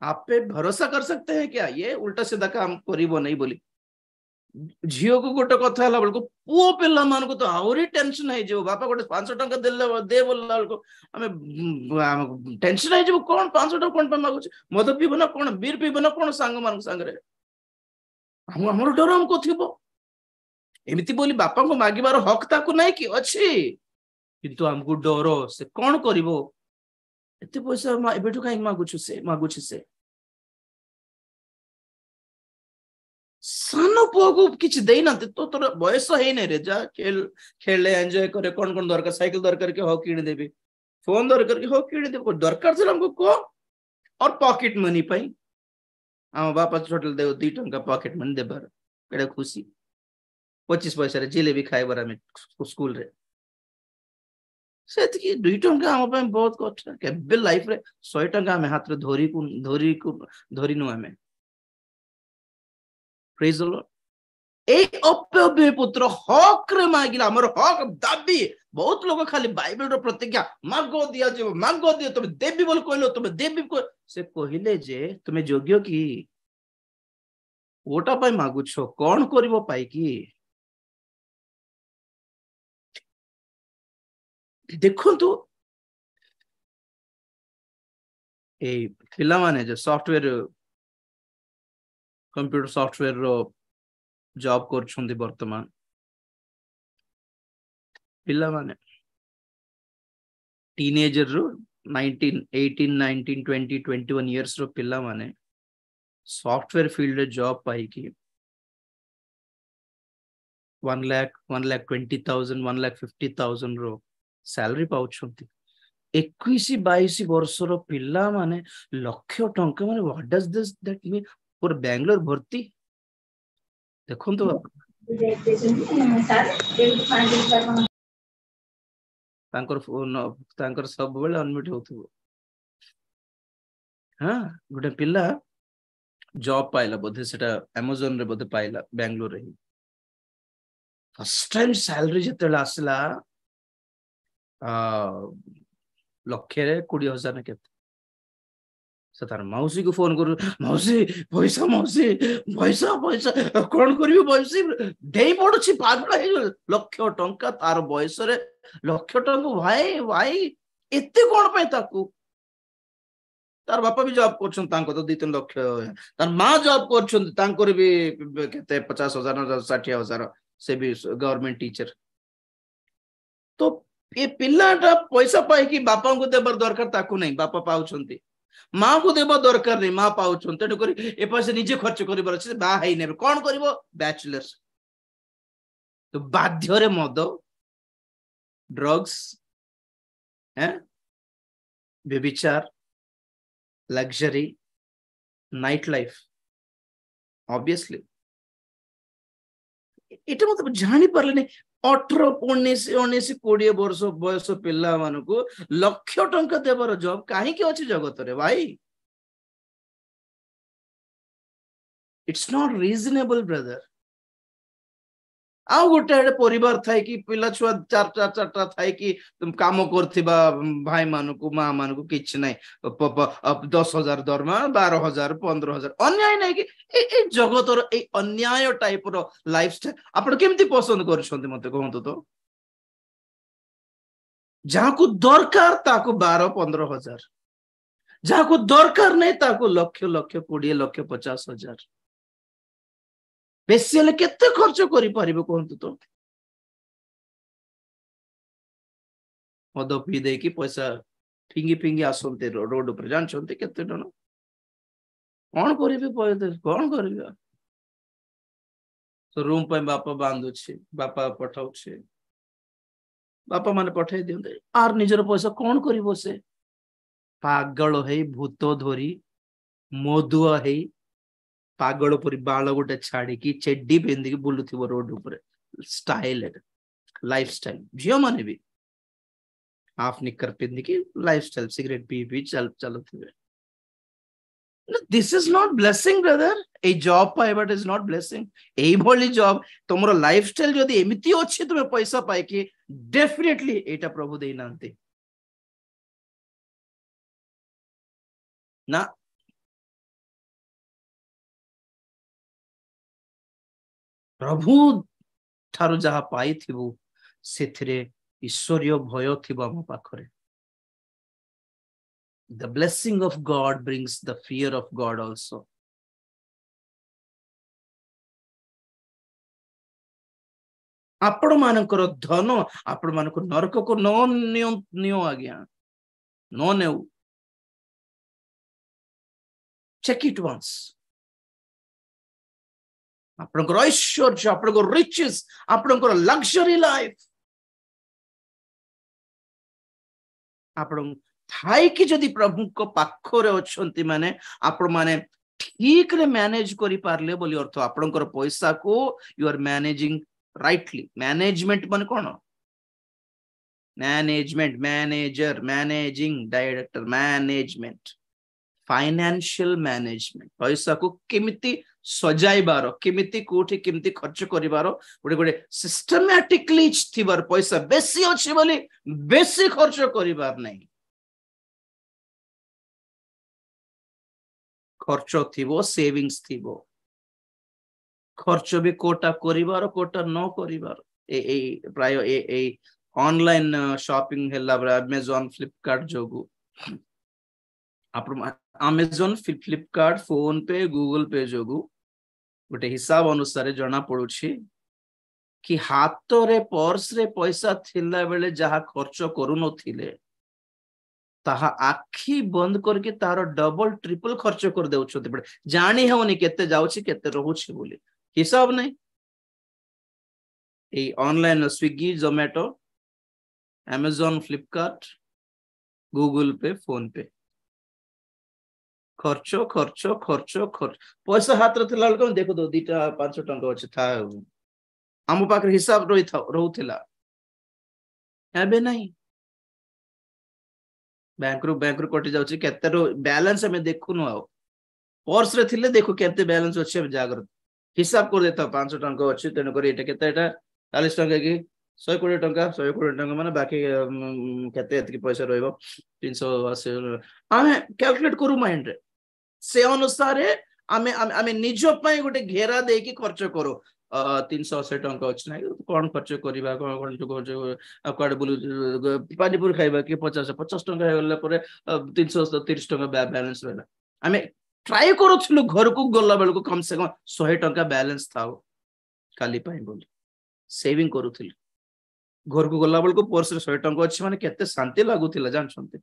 आप पे भरोसा कर सकते हैं क्या ये उल्टा सीधा काम करिबो नहीं बोली झियो को गोटे कथा हला बेल को पुओ पेला मान को तो आउरी टेंशन है जो बापा गोटे 500 टंका दे बोलला बेल को हमें टेंशन है जो कोन 500 टंका कोन पे मागु मद पीबो ना कोन बीर पीबो ना कोन संग मान संग रे हमर डर हमको थिबो एमिति बोली बापा को मागिबार हक ताकू नहीं कि अछि किंतु हमको डर से कोन करिवो एते पैसा एबेठु काई मागुछु से सानो पोगु किछ देई नते तो तोर बयस हे नै रे जा खेले एंजॉय करे कोन दरकार साइकिल दरकार के हो किन देबे फोन दरकार के हो किन देबे दरकार छ हमको को और पॉकेट मनी पई हम बापा टोटल दे 2 टंका पॉकेट मनी देबार केडे खुशी 25 पैसा रे जिलेबी खाइबार हम स्कूल रे सेत की 2 टंका हम पे बहुत कष्ट केबे लाइफ रे 100 टंका हम हाथ रे धोरी नु हमें प्रेज द लॉर्ड ए अपव्यय पुत्र हक रे मागिला हमर हक दाबी बहुत लोग खाली बाइबल रो प्रतिज्ञा मागो दियो तुम देबी बोल कहलो तुम देबी को से कहिले जे तुमे योग्य की ओटा पाई मागु छो कोन करबो पाई की देखो तो ए पिला माने जो सॉफ्टवेयर कंप्यूटर सॉफ्टवेयर रो जॉब कर वर्तमान पिला माने टीनेजर रो 18 19 20 21 इयर्स रो पिला माने सॉफ्टवेयर फील्ड रे जॉब पाई की 1,20,000 1,50,000 रो सैलरी पाउछंती 21-22 वर्ष रो पिला माने लक्ष टंका माने what does this that mean for Bangalore भर्ती देखो तो तांकर फोन तांकर सब बेले अनम्यूट होथबो हां गोटे पिल्ला जॉब पाइला बोधे सेटा Amazon रे बोधे पाइला बेंगलोर रे फर्स्ट टाइम सैलरी जते आसला लक्षे 20,000 ने केते से तार मौसी को फोन करू मौसी पैसा पैसा कौन करियो मौसी देई पडुची पागल हे लक्ष टंका तार बयस रे लक्ष टंका भाई भाई एते कोन पे ताकू तार बापा भी जॉब करछन तांको तो 2-3 लक्ष तार मां जॉब करछन तांकर भी केते 50,000 60,000 से भी गवर्नमेंट टीचर तो ये पिल्लाटा पैसा पाई कि बापा को देबर दरकार ताकू नहीं बापा पाउछंती मां को देबा दरकार नहीं मां पाउछन तेनु करी ए पैसा निजे खर्च करिबार अछि बा हेइ नेबे कोन करिवो बैचलर्स तो बाध्य रे मद ड्रग्स हैं व्यभिचार लग्जरी नाइट लाइफ ऑब्वियसली एटा मतलब जानि परले 18-19-20 वर्ष बयस पिला मानकु लक्ष टंका देवर जॉब काहे के अछि जगत रे भाई इट्स नॉट रीजनेबल ब्रदर आ गोटे परिवार थाई कि पिला छुआ चार थाई कि तुम काम करथिबा भाई मानकु मां मानकु किछ नै 10,000 दरमा 12,000 15,000 अन्याय नै कि ए जगतर ए अन्याय टाइप रो लाइफस्टाइल आपण केमती पसंद करछन्ते मते कहंतो तो जाको दरकार ताको 12-15,000 जाको दरकार नै ताको लक्ष 20 लक्ष 50,000 बेसी हेले केते खर्च करि परिबो कहंतो तो मद पी दे कि पैसा फिंगी आसंते रोड ऊपर जानछन्ते केते डन कोन करिबे कोन करिबे तो रूम पे बापा बांधु छे बापा पठाउ छे बापा माने पठाई दियंते आर निजर पैसा कोन करिवो से पागल है भूत धरी मधुआ है पागल परी बाल गोटे छाड़ी की चेड्डी पिंधि की बुलुथिबो रोड ऊपर स्टाइल लाइफस्टाइल झियो माने भी हाफ निकर पिंधि की लाइफस्टाइल सिगरेट पी चलुथिबे this is not blessing brother ए जॉब पाइबट इज नॉट ब्लेसिंग ए भली जॉब तुमरो लाइफस्टाइल जदी एमिति अछि तुमे पैसा पाए कि डेफिनेटली एटा प्रभु देई नांते ना प्रभु ठारो जहा पाई थिबो सेथरे ईश्वरीय भय थिबो हम पाखरे the blessing of God brings the fear of God also आपण मानकर धन आपण मानकर नरक को नियो आज्ञा नो नेउ check it once आपनकर ऐश्वर्य आपनकर रिचेस आपनकर लग्जरी लाइफ आपण थाई कि जदि प्रभु को पाखरे अछंती माने आपण माने ठीक रे मैनेज करि पारले बोली अर्थ आपनकर पैसा को you are managing rightly management माने कोन management manager managing director management financial management पैसा को केमिति सजाइबार केमिति कोठी केमिति खर्च करिबार गोटे गोटे सिस्टमैटिकली थिबार पैसा बेसी अछि बोली बेसी खर्च करिबार नै खर्च थिबो सेविंग्स थिबो खर्च भी कोटा करिबार कोटा न करिबार ए प्राय ए ऑनलाइन शॉपिंग हेला Amazon फ्लिपकार्ट जोगु Amazon Flipkart PhonePe Google Pay जोगु गोटे हिसाब अनुसार जना पड़ुछि कि हाथ रे पर्स रे पैसा थिला बेले जहा खर्च करू नथिले ताहा आखी बंद करके तार डबल ट्रिपल खर्च कर देउछते बड़े जानी होनी केते जाउछि केते रहउछि बोली हिसाब नहीं ए online Swiggy Zomato Amazon Flipkart Google Pay PhonePe खर्च खर्च खर्च खर्च पैसा हाथ रे थिला लको देखो दो 2-5 टंका अछि था हम पाकर हिसाब रहउथिला एबे नहीं बैंक रु कटि जाउछि केते रो बैलेंस हमें देखुनु आ पर्स रे थिले देखो केते बैलेंस अछि हम जागृत हिसाब कर देता 500 टंका अछि तेन करी एटा केते एटा 40 टंका की 120 टंका 120 टंका माने बाकी केते एतकी पैसा रहइबो 380 आमे कैलकुलेट करू माइंड रे से अनुसार आमे आमे निज पई गोटे घेरा दे की खर्च करू 380 टंका अछि नै कोन खर्च करिबा कोन कुआडे बुलु पानीपुर खाइबा कि 50 टंका हे गला परे 330 टंका बैलेंस रहला आमे ट्राई करूथलु घर को गला बेल को कम से कम 100 टंका बैलेंस थाओ काली पाई बोली सेविंग करूथलु घर को गला बेल को पर्स रे 100 टंका अछि माने केते शांति लागुथिला जानछन्ते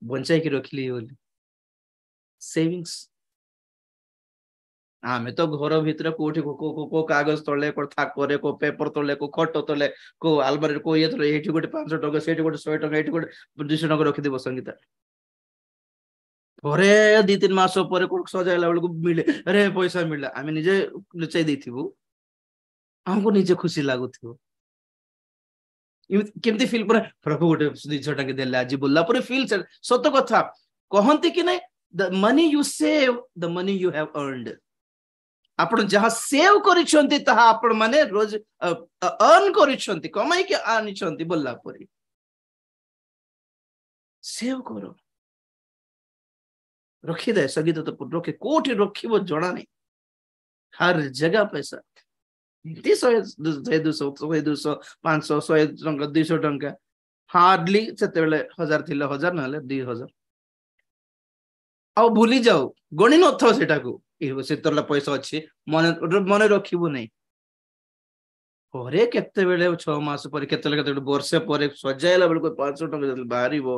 बंचाई की रखली बोली सेविंग्स आमे तो घर भीतर कोठी को कागज तले को था करे को पेपर तले को खट तले को अलमारी को ये तले एठी गोटे 500 टका सेठी गोटे 100 टका एठी गोटे 200 टका रखि देबो संगीता परे 2-3 मास परे को सजाइला बेल को मिले अरे पैसा मिला आमे निजे लुचाई देथिबो हमको निजे खुशी लागुथिबो केमती फील पर प्रभु गोटे 200 टका देले आज बोलला पर फील सत कथा कहंती कि नै the money you save the money you have earned आपण जहा सेव करिसंती तहा आपण माने रोज अर्न करिसंती कमाई के आनिसंती बोलला परी सेव करो रखी दे संगीत तो रखे कोठी रखिबो जणा नै हर जगह पैसा 100 200 500 100 टंका 200 टंका हार्डली सेते बेले 1000 थिले 1000 नले 2000 आ भूली जाओ गणी न थो सेटा को सेतरला पैसा अछि मन रखिबो नै परे केते बेले 6 मास पर केते केते वर्ष पर सजाइला बेल को 500 टका बाहरीबो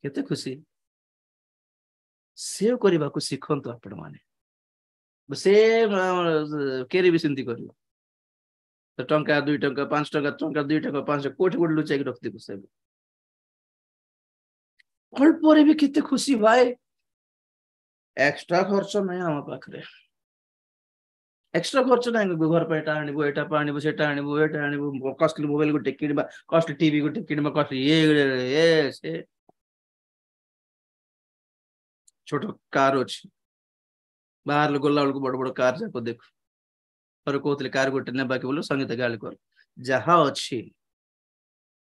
केते खुशी सेव करबा को सिखंतो आपण माने से केरी भी सिंती करियो तो टंका 2 टंका 5 टंका 2 टंका 5 कोठी कोठी लुचाई के रख दिबो से फल परे भी केते खुशी भाई एक्स्ट्रा खर्च नै हम पाखरे एक्स्ट्रा खर्च नै घर पे एटा आनिबो सेटा आनिबो कॉस्टली मोबाइल को किनबा कॉस्टली टीवी को किनबा कॉस्टली ये से छोट कार अछि बाहर गोला को बड़ बड़ कार जाको देख पर कोतले कार गोटे ने बाकी बोलो संगीत गाली कर जहा अछि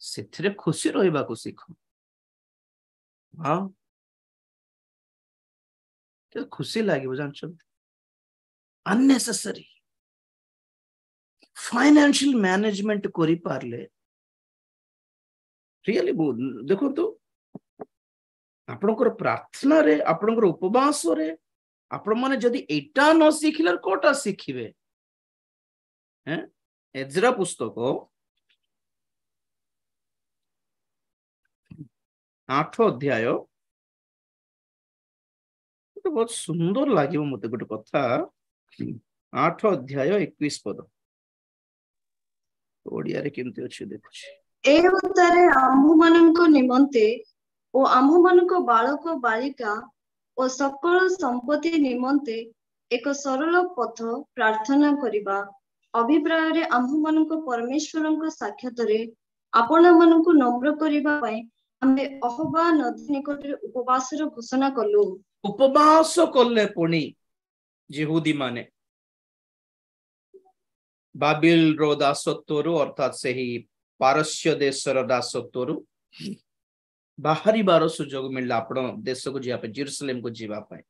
सेथरे खुशी रहबा को सीखो हां के खुशी लागिबो जानछो अननेसेसरी फाइनेंशियल मैनेजमेंट करि पारले रियली देखो तो आपनकर प्रार्थना रे आपनकर उपवास रे आपण माने जदी एटा न सिखिले कोटा सिखिबे हैं एजरा पुस्तक 8 अध्याय तो बहुत सुंदर लागिबो मते गोटे कथा 8 अध्याय 21 पद ओडिया रे केमते अछि देखछि ए उतारे आम्भ माननको निमंते ओ आम्भ मानको बालक बालिका ओ सकल संपत्ति निमंते एक सरल पथ प्रार्थना करिबा अभिप्राय रे आम्भ मानको परमेश्वरनको साक्षात रे आपण मानको नम्र करिबा पई आमे अहबा नदी निकट रे उपवास रो घोषणा कलु उपवास कले पुणी यहूदी माने बाबिल रो दासत्वरु अर्थात सही पारस्य देशर दासत्वरु बाहरी बार सुजोग मिलला आपण देश को जिया पे जेरूसलेम को जीवा पाए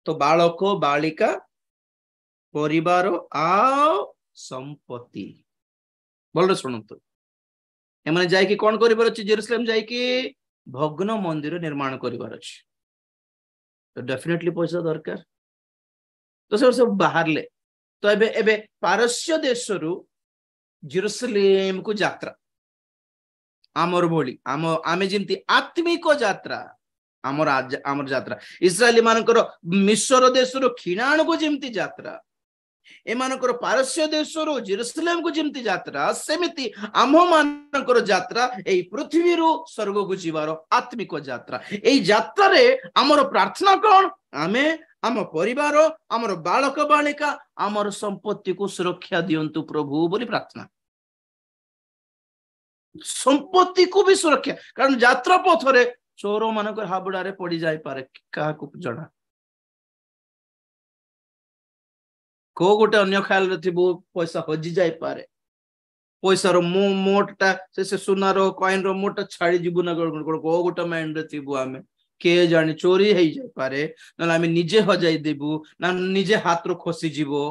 तो बालक बालिका परिवार आ संपत्ति बोल सुनतु एमाने जाय कि कोन करिबार अछि जेरूसलेम जाय कि भग्न मंदिर निर्माण करिबार अछि तो डेफिनेटली पैसा दरकार तो सब बाहर ले तो एबे एबे पारस्य देशरु जेरूसलेम को यात्रा आमर भोली आमे जिंती आत्मिक यात्रा आमर यात्रा इस्राएली मानकर मिस्र देशरु खिणाण को जिमती यात्रा एमानकर पारस्य देशरु जेरूसलेम को जिमती यात्रा सेमिति आम मानकर यात्रा एई पृथ्वी रु स्वर्ग को जीवार आत्मिक यात्रा एई यात्रा रे आमर प्रार्थना कोन आमे आम परिवार आमर बालक बालिका आमर संपत्ति को सुरक्षा दियंतु प्रभु बोली प्रार्थना संपत्ति को भी सुरक्षा कारण यात्रा पथरे चोर मानक हाबुड़े पड़ जाए पारे क्या जना को गोटे अन्य ख्याल थी पैसा हजि जाए पारे पैसार मोटा से सुनार कॉइन रो मोटा छाड़ी जीवु ना को गोटे माइंड रे थी आम किए जाने चोरी हो जाए पारे ना आम निजे हजाई देबू ना निजे हाथ रो खसी जीवो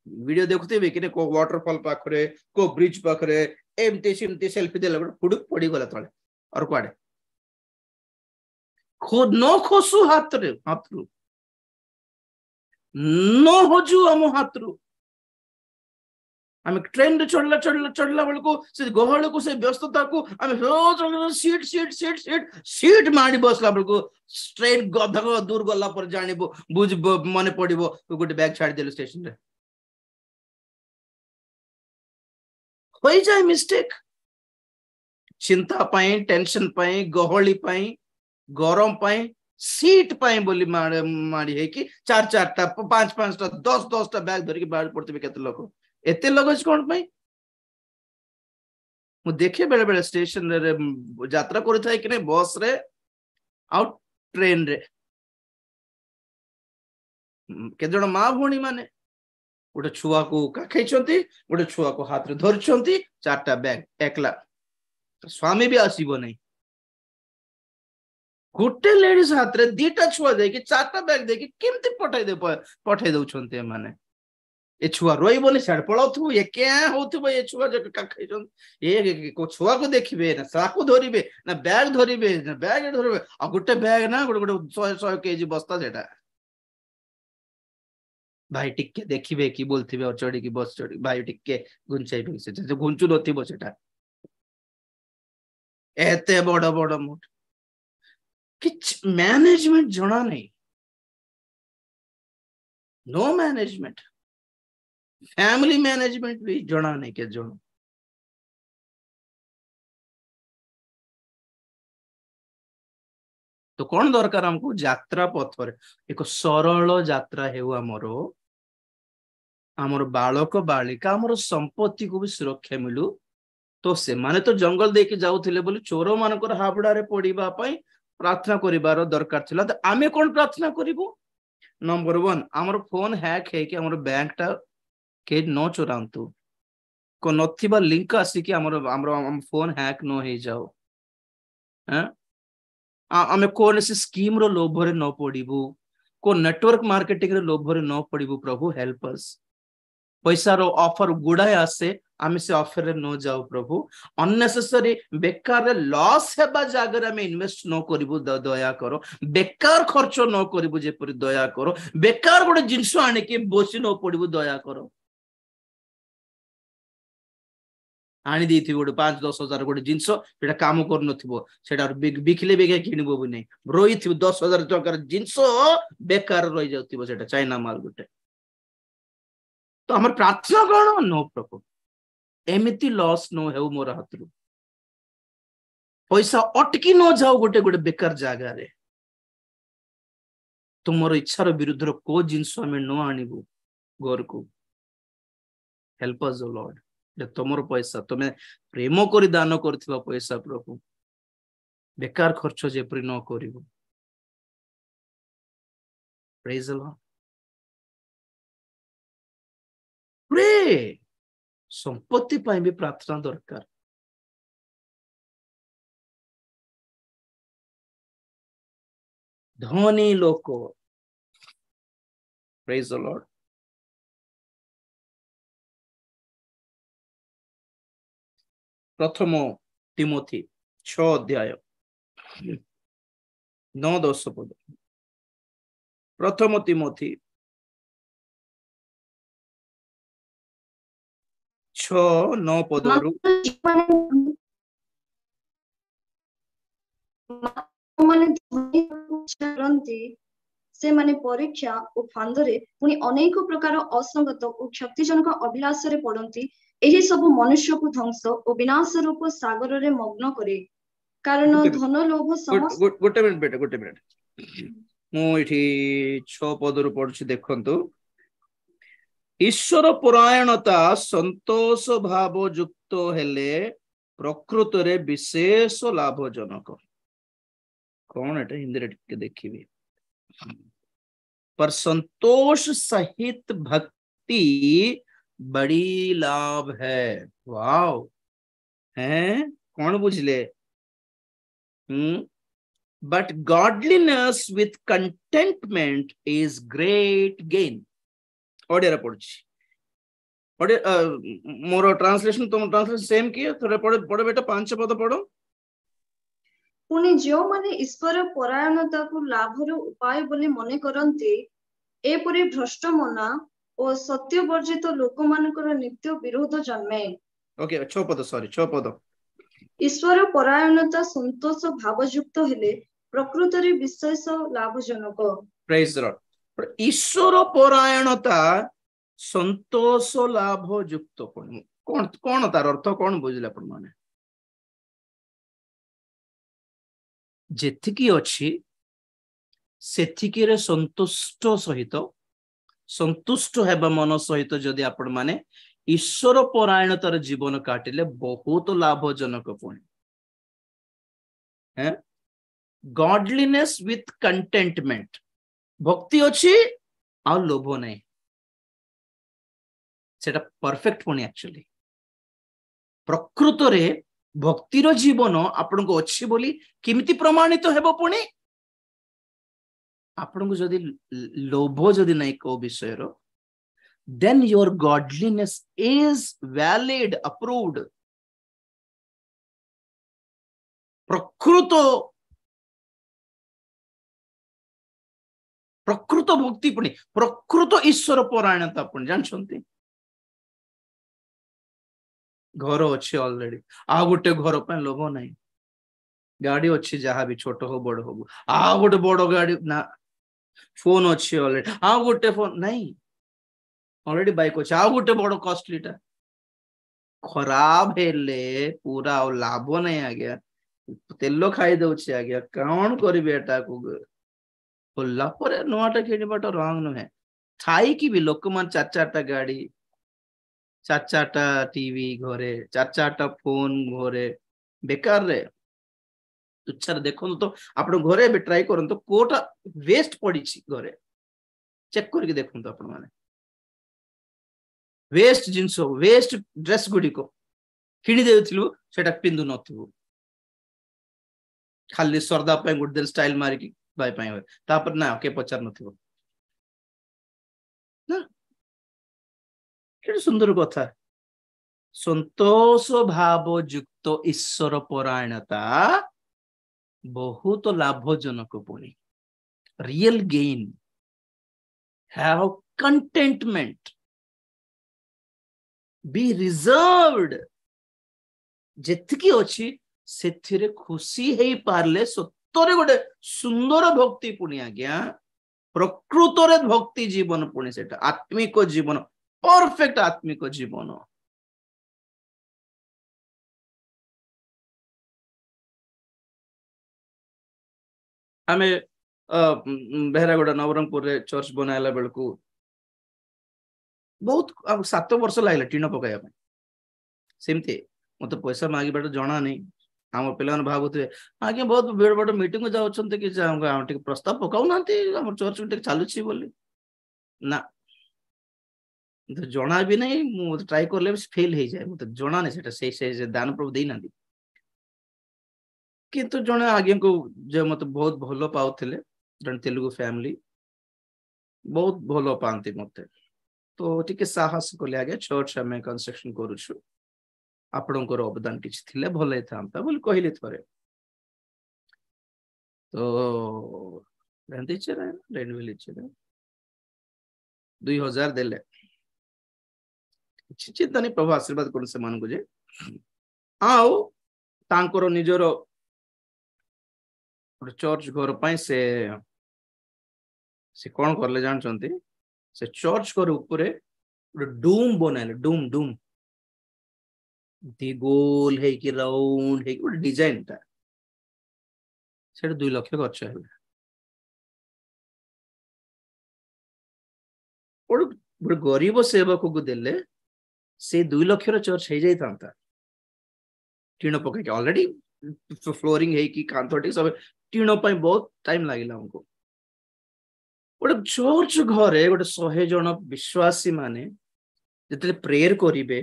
वीडियो देखुथे कि को वाटरफॉल पाखरे को ब्रिज पाखरे एमती सेमती सेल्फी देला हुडुक पड़ी गला तले और कुआडे खुद न खसु हाथ रु न हजू आम हाथ रु आम ट्रेन रे चढ़ला चढ़ला चढ़ला बेल को से गहल को से व्यस्तता को आम seat seat seat seat seat माड़ी बसला बेल को ट्रेन गधक दूर गला पर जानिबो बुझ मने पड़िबो गोटे बैग छाड़ी देलो स्टेशन रे हो जाए मिस्टेक चिंता पाई टेंशन पाई गहली पाई गरम पाई सीट पाई बोली माड़ी है कि 4-4टा 5-5टा 10-10टा बैग धरिक बाहर पड़ते केते लोक एते लगेज कोन पाई मु देखे बेले बेले स्टेशन रे यात्रा करि थाए कि नै बस रे आ ट्रेन रे के जण मां भोणी माने गोटे छुआ को काखै गोटे छुआ को हाथ रे धरछंती 4टा बैग एकला स्वामी भी आसीबो नहीं गोटे लेडीज हाथ रे 2टा छुआ दे कि 4टा बैग दे कि केमती पठाई दउछंती माने ए छुआ रोइबोनी छाड़ पळाउथु ए के होथु ए छुआ जे काखै ए को छुआ को देखिबे ना साकू धरिबे ना बैग धरिबे ना बैग धरिबे आ गोटे बैग ना गोटे 100 केजी बस्ता जेटा भाई टिके देखिबे कि बोलथिबे और चढ़ी की बस चढ़ी भाई टिके गुंचाइबे से गुंचु नथिबो सेटा एते बड़ बड़ मोट किछ मैनेजमेंट जणा नहीं नो मैनेजमेंट फैमिली मैनेजमेंट भी जणा नहीं के जण तो कौन दरकार हमको यात्रा पथर एक सरल यात्रा हेउ आमर बालक बालिका आमर संपत्ति को भी सुरक्षा मिलू तो से माने तो जंगल देके जाउथिले बोली चोर मानकर हाबुड़ारे पड़िबा पई प्रार्थना करिबार दरकार थिला तो आमे कोन प्रार्थना करिबो नंबर 1 आमर फोन हैक है कि आमर बैंक टा के न चोरांतु को नथिबा लिंक आसी कि आमर फोन हैक न हे जाओ हैं आमे कोन से स्कीम रो लोभ रे न पड़िबो को नेटवर्क मार्केटिंग रे लोभ रे न पड़िबो प्रभु हेल्प अस पैसा रो ऑफर गुड़ाए आसे आमे से ऑफर रे न जाओ प्रभु अननेसेसरी बेकार रे लॉस हेबा जागर आमे इन्वेस्ट न करिबो दया करो बेकार खर्च न करिबो जेपरि दया करो बेकार गोटे जिंस आने के बोसी न पड़िबो दया करो आनी देथि गोटे 5-10 हजार गोटे जिंस सेटा काम कर नथिबो सेटा बिखले बेगे किनिबो भी नहीं रोई थि 10,000 टकार जिंस बेकार रहि जाउतिबो सेटा चाइना माल गोटे तो हमर प्रार्थना कोन नो प्रभु एमिति लॉस नो हेउ मोर हाथरु पैसा अटकी न जाओ गोटे गोटे बेकार जागा रे तुमर इच्छार विरुद्ध को जिंस हमें न आनिबो घर को हेल्प अस ओ लॉर्ड तुमर पैसा तुम्हें प्रेम करी दान करथिबा पैसा प्रभु बेकार खर्च जेपरि न करिवो प्रेज द लॉर्ड प्रे संपत्ति पाई भी प्रार्थना दरकार धनी लोक प्रेज द लॉर्ड प्रथम तिमोथी 6 अध्याय 9-10 पद प्रथम तिमोथी 6-9 पदरु से माने परीक्षा और फांदरे पुनी अनेक प्रकार असंगत और क्षतिजनक अभिलाष रे पड़ती एही सब मनुष्य को ध्वंस और विनाश रूप सागर रे मग्न करे कारण धन लोभ समस्त गोटे मिनिट मु इठी 6 पदरु पढछि देखंतु ईश्वर परायणता संतोष भाव युक्त ହେଲେ ପ୍ରକୃତରେ ବିଶେଷ ଲାଭଜନକ। कौन एटा हिंदी रे टिके देखिबे। पर संतोष सहित भक्ति बड़ी लाभ है। वाओ हैं कौन बुझले। But godliness with contentment is great gain. Odia पढ़ुची ओडिया मोर ट्रांसलेशन तुम ट्रांसलेशन सेम किए थोड़े पढ़े पढ़े बेटा 5 पद पढ़ो। पुणी जो माने ईश्वर परायणता को लाभर उपाय बोली मने करंती एपरि भ्रष्ट मना और सत्य वर्जित लोक मानकर नित्य विरोध जन्मे। ओके 6 पद सॉरी 6 पद। ईश्वर परायणता संतोष भावयुक्त हेले प्रकृतरे विशेष लाभजनक। Praise the Lord. ईश्वर परायणता संतोष लाभयुक्त कौन कौन तार अर्थ कौन बुझले अपन माने। जेतिकी अछि सेतिकी रे संतुष्ट सहित संतुष्ट हेबा मन सहित जदि आपण माने ईश्वर परायणतार जीवन काटिले बहुत लाभजनक पुणी है। गॉडलीनेस विथ कंटेंटमेंट भक्ति अछि आ लोभ नहीं सेटा परफेक्ट पुणी एक्चुअली प्रकृत रे भक्तिर जीवन आपण को अच्छी बोली किमिति प्रमाणित हेबो पुणी आपण को जदि लोभ जदि नहीं को विषय रो then your godliness is valid approved। प्रकृत प्रकृत भक्ति पुणी प्रकृत ईश्वर परायणता पुणी जानछंती। घर अच्छे ऑलरेडी आ गोटे घर पे लोभ नहीं गाड़ी अच्छी जहाँ भी छोट हो बड़ हो आ गोटे बड़ गाड़ी ना फोन अच्छी ऑलरेडी आ गोटे फोन नहीं ऑलरेडी बाइक अच्छे आ गोटे बड़ कॉस्टलीटा खराब हेले पूरा और लाभ नहीं आ गया तेल खाई दउछि आ गया कौन करिवे एटा को बोलला पर नोटा किनिबाटा रंग नुहे थाई कि भी लोक मान 4-4टा गाड़ी 4-4टा टीवी घरे 4-4टा फोन घरे बेकार रे तुच्छार देखो तो आपण घरे भी ट्राई करन तो कोटा वेस्ट पड़ी घरे चेक करके देखो तो आपण माने वेस्ट जिंस वेस्ट ड्रेस गुडी को किणी देउथिलु सेटा पिंदु नथिबु खाली सरदा पे गुड दिन स्टाइल मारी की बाय पाए होय तापर ना के पचार नथिबु ना केते सुंदर कथा। संतोष भाव युक्त ईश्वर परायणता बहुत लाभजनक पुणी real gain have contentment be reserved जेतिकी अछि सेथिरे खुशी हेई पारले सत्तरे गोटे सुंदर भक्ति पुणी आज्ञा प्रकृतरे भक्ति जीवन पुणी सेटा आत्मिक जीवन परफेक्ट आत्मिक जीवन। आमे बेहरागोड़ा नवरंगपुर रे चर्च बनाइला बेलकू बहुत 7 वर्ष लागला टीन पकाया सेमती मत पैसा मागिबाट जना नहीं आम पे भावुए आगे बहुत बड़ बड़ मीटिंग जाऊँच कि प्रस्ताव पकाऊ ना चर्च चलुची बोली ना जना भी नहीं मुझे ट्राई करले फेल हो जाए मतलब जना नहीं से दान प्रभु देना किंतु जड़े आगे को जो मत बहुत भल पाते जन तेलुगु फैमिली बहुत भल पाती मत तो टिके साहस कले आगे चर्च आम कंस्ट्रक्शन करुछु आपणकर अवदान किसी भल था बोली कहली थे तो 2000 देले चिंता नहीं प्रभु आशीर्वाद कर से मान को जे आउ तांकर निजर चर्च घर पाई से कौन करले जानचंती से चर्च घर ऊपर डूम बनाइले डूम डूम दी गोल है कि राउंड है कि डिजाइन ता से 2 लाख खर्च है और गरीब सेवक को देले से 2 लाख चर्च हो जाता टीण पकई ऑलरेडी फ्लोरिंग है कि कांथोटी सब टीण पे बहुत टाइम लागिला हमको गोटे चर्च घरे गोटे 100 जन विश्वासी माने जिते प्रेयर करिवे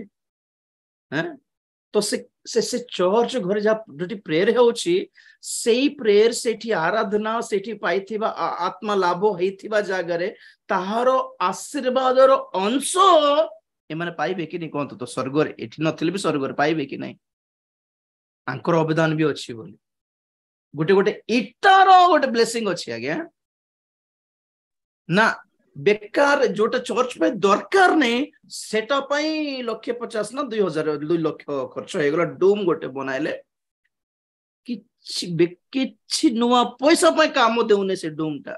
हैं तो से चर्च घर जा जो प्रेयर होची सेही प्रेयर सेठी आराधना सेठी पाइथिबा आत्मा लाभ होइथिबा जागरे ताहार आशीर्वादर अंश एमाने पाइबे कि नहीं कहतो तो स्वर्ग रे एठी नथिले भी स्वर्ग रे पाइबे कि नहीं आंकर अवदान भी अछि बोली गोटे गोटे इटार गोटे ब्लेसिंग अछि आज्ञा ना बेकार जोटा चर्च पे दरकार नहीं सेटा पई 150 ना 2000 2 लाख खर्च हो गला डूम गोटे बनाइले किछि नुआ पैसा पे काम देउने से डूम टा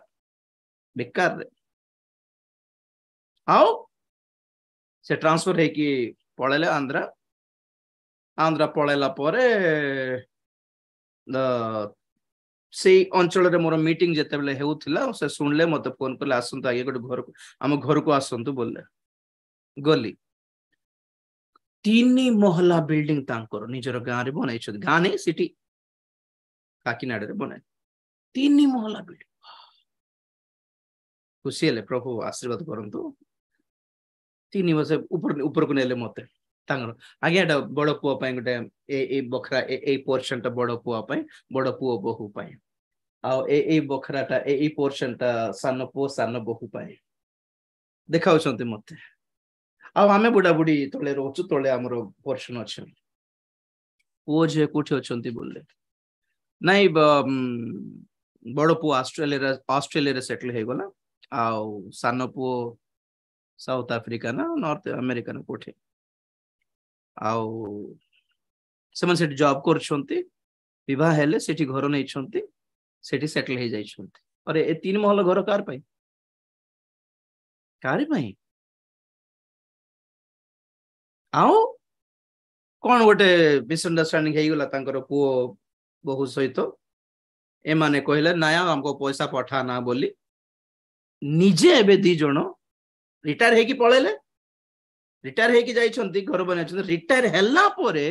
बेकार रे आओ से ट्रांसफर है कि पळेले आंध्रा पळेला परे से अंचल रे मोर मीटिंग जेते बेले हेउथिला से सुनले मते फोन करले आसंतु आगे गोटे घर को हम घर को आसंतु बोलले गली 3 महला बिल्डिंग तांकर निजर गां रे बनाई छ गां ने सिटी काकीनाड रे बनाई 3 महला बिल्डिंग खुशी ले प्रभु आशीर्वाद करंतु 3 वर्ष ऊपर ऊपर को नेले मते तांगर आगे एटा बड़ पुओ पय गोटे ए बखरा ए पोर्शन टा बड़ पुओ पय बड़ पुओ बहु पय आ ए बखराटा ए पोर्शन टा सान पुओ सान बहु पय देखाउ छंती मते आ आमे बुडा बुडी तळे रोचु तळे हमरो पोर्शन अछि ओ जे कोठी अछंती बोलले नाही बड़ पुओ ऑस्ट्रेलिया रे सेटल हे गला आ सान पुओ साउथ अफ्रीका ना नॉर्थ अमेरिका ना कोठी आउ सेमन सेठी जॉब करछंती विवाह हेले सेठी घर नै छंती सेठी सेटल हे जाई छंती अरे ए 3 महल घर कार पई आउ कोन गोटे मिसअंडरस्टैंडिंग हे गेला तांकर पुओ बहु सहित ए माने कहले नया हमको पैसा पठा ना बोली निजे एबे 2 जण रिटायर हे कि पळेले रिटायर हे कि जाई छंती घर बनै छंती रिटायर हेला परे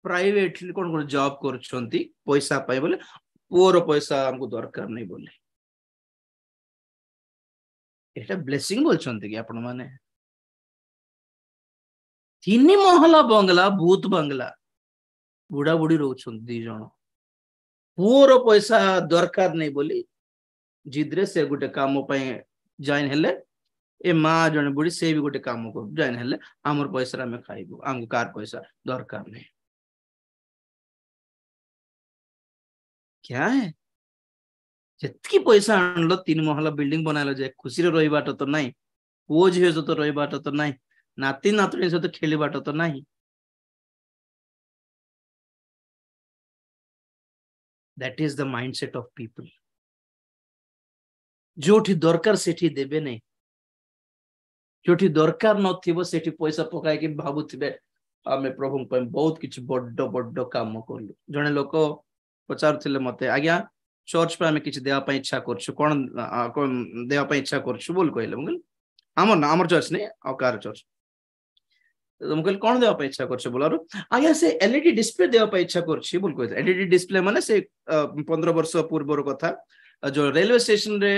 प्राइवेटली कोन कोन जॉब कर छंती पैसा पाए बोले पुओर पैसा हमको दरकार नहीं बोले एटा ब्लेसिंग बोल छंती कि आपण माने 3 महला बंगला भूत बंगला बुढ़ा बुढ़ी रो छंती 2 जण पुओर पैसा दरकार नहीं बोली जिद्रे से गोटे काम पय जॉइन हेले ए माँ जन बुढ़ी से भी गोटे काम को जॉइन हेले हमर पैसा हमें खाइबो हमको कार पैसा दरकार नहीं क्या है जतकी पैसा आणलो 3 महला बिल्डिंग बनालो जे खुशी रे रही बाट तो नहीं पुओ झियो जो तो रही बाट तो नहीं नाती नातुणी से तो खेली बाट तो नहीं that is the mindset of people जोठी दरकार सेठी देबे नहीं जोठी दरकार नथिबो सेठी पैसा पकाय कि भाबुथिबे आमे प्रभु पे बहुत किछ बड्डो बड्डो काम करलु जने लोक पचारथिले मते आज्ञा चर्च पे आमे किछ देवा पई इच्छा करछु कोन देवा पई इच्छा करछु बोल कहले मुगल हमर चर्च ने अकार चर्च मुगल कोन देवा पई इच्छा करछु बोलारो आज्ञा से एलईडी डिस्प्ले देवा पई इच्छा करछि बोल कहले एलईडी डिस्प्ले माने से 15 वर्ष पूर्वर कथा जो रेलवे स्टेशन रे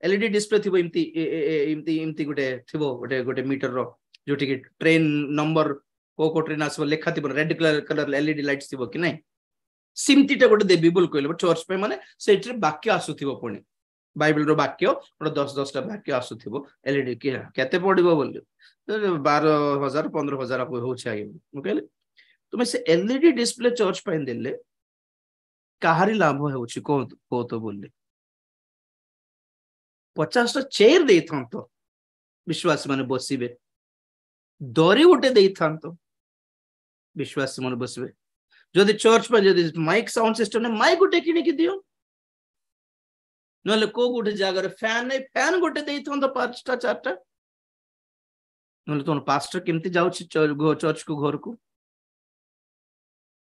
एलईडी डिस्प्ले थिबो इमती गोटे गोटे मीटर रो जोठी कि ट्रेन नंबर को ट्रेन आसबो लेखा थिबो रेड कलर एलईडी लाइट्स थिबो कि नै सिमतीटा गोटे देबी बोल कहले चर्च पे माने सेट्रे वाक्य आसुथिबो पुणी बाइबल रो वाक्य गोटे 10 टा वाक्य आसुथिबो एलईडी के केते पडिबो बोल 12000 15000 हो छै मु कहले तुमे से एलईडी डिस्प्ले चर्च पे देले काहारी लाभ होउछि को तो बोलले 50 टा चेयर दे थांतो विश्वास माने बसिबे दरी उठे दे थांतो विश्वास माने बसिबे जदि चर्च पर जदि माइक साउंड सिस्टम ने माइक गोटे किने कि दियो नले को गोटे जगह फैन नै फैन गोटे दे थांतो 5 टा 4 टा नले तोन पास्टर केमती जाउछि चर्च को घर को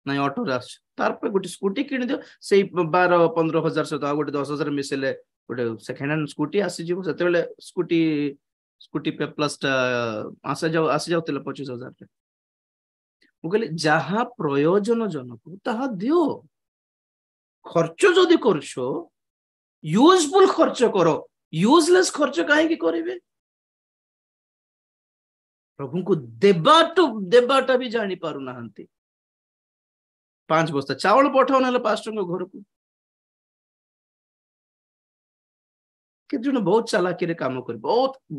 नै ऑटो रास तार पे गोटे स्कूटी किने दियो से 12 15 हजार से तो गोटे 10,000 मिसेले गोटे सेकेंड हैंड स्कूटी आसी जीवो सेते बेले स्कूटी पे प्लस टा आसे जाउ 25,000 रे ମୁଁ କହିଲି ଯାହା ପ୍ରୟୋଜନ ଜନକ ତାହା ଦିଅ। ଖର୍ଚ୍ଚ ଯଦି କରୁଛ ୟୁଜଫୁଲ ଖର୍ଚ୍ଚ କର, ୟୁଜଲେସ୍ ଖର୍ଚ୍ଚ କାହିଁକି କରିବେ? ପ୍ରଭୁଙ୍କୁ ଦେବାଟା ବି ଜାଣି ପାରୁନାହାନ୍ତି। 5 ବସ୍ତା ଚାଉଳ ପଠାଉ ନହେଲେ ପାଷ୍ଟରଙ୍କ ଘରକୁ। କେତେ ଜଣ ବହୁତ ଚାଲାକିରେ କାମ କରିବେ,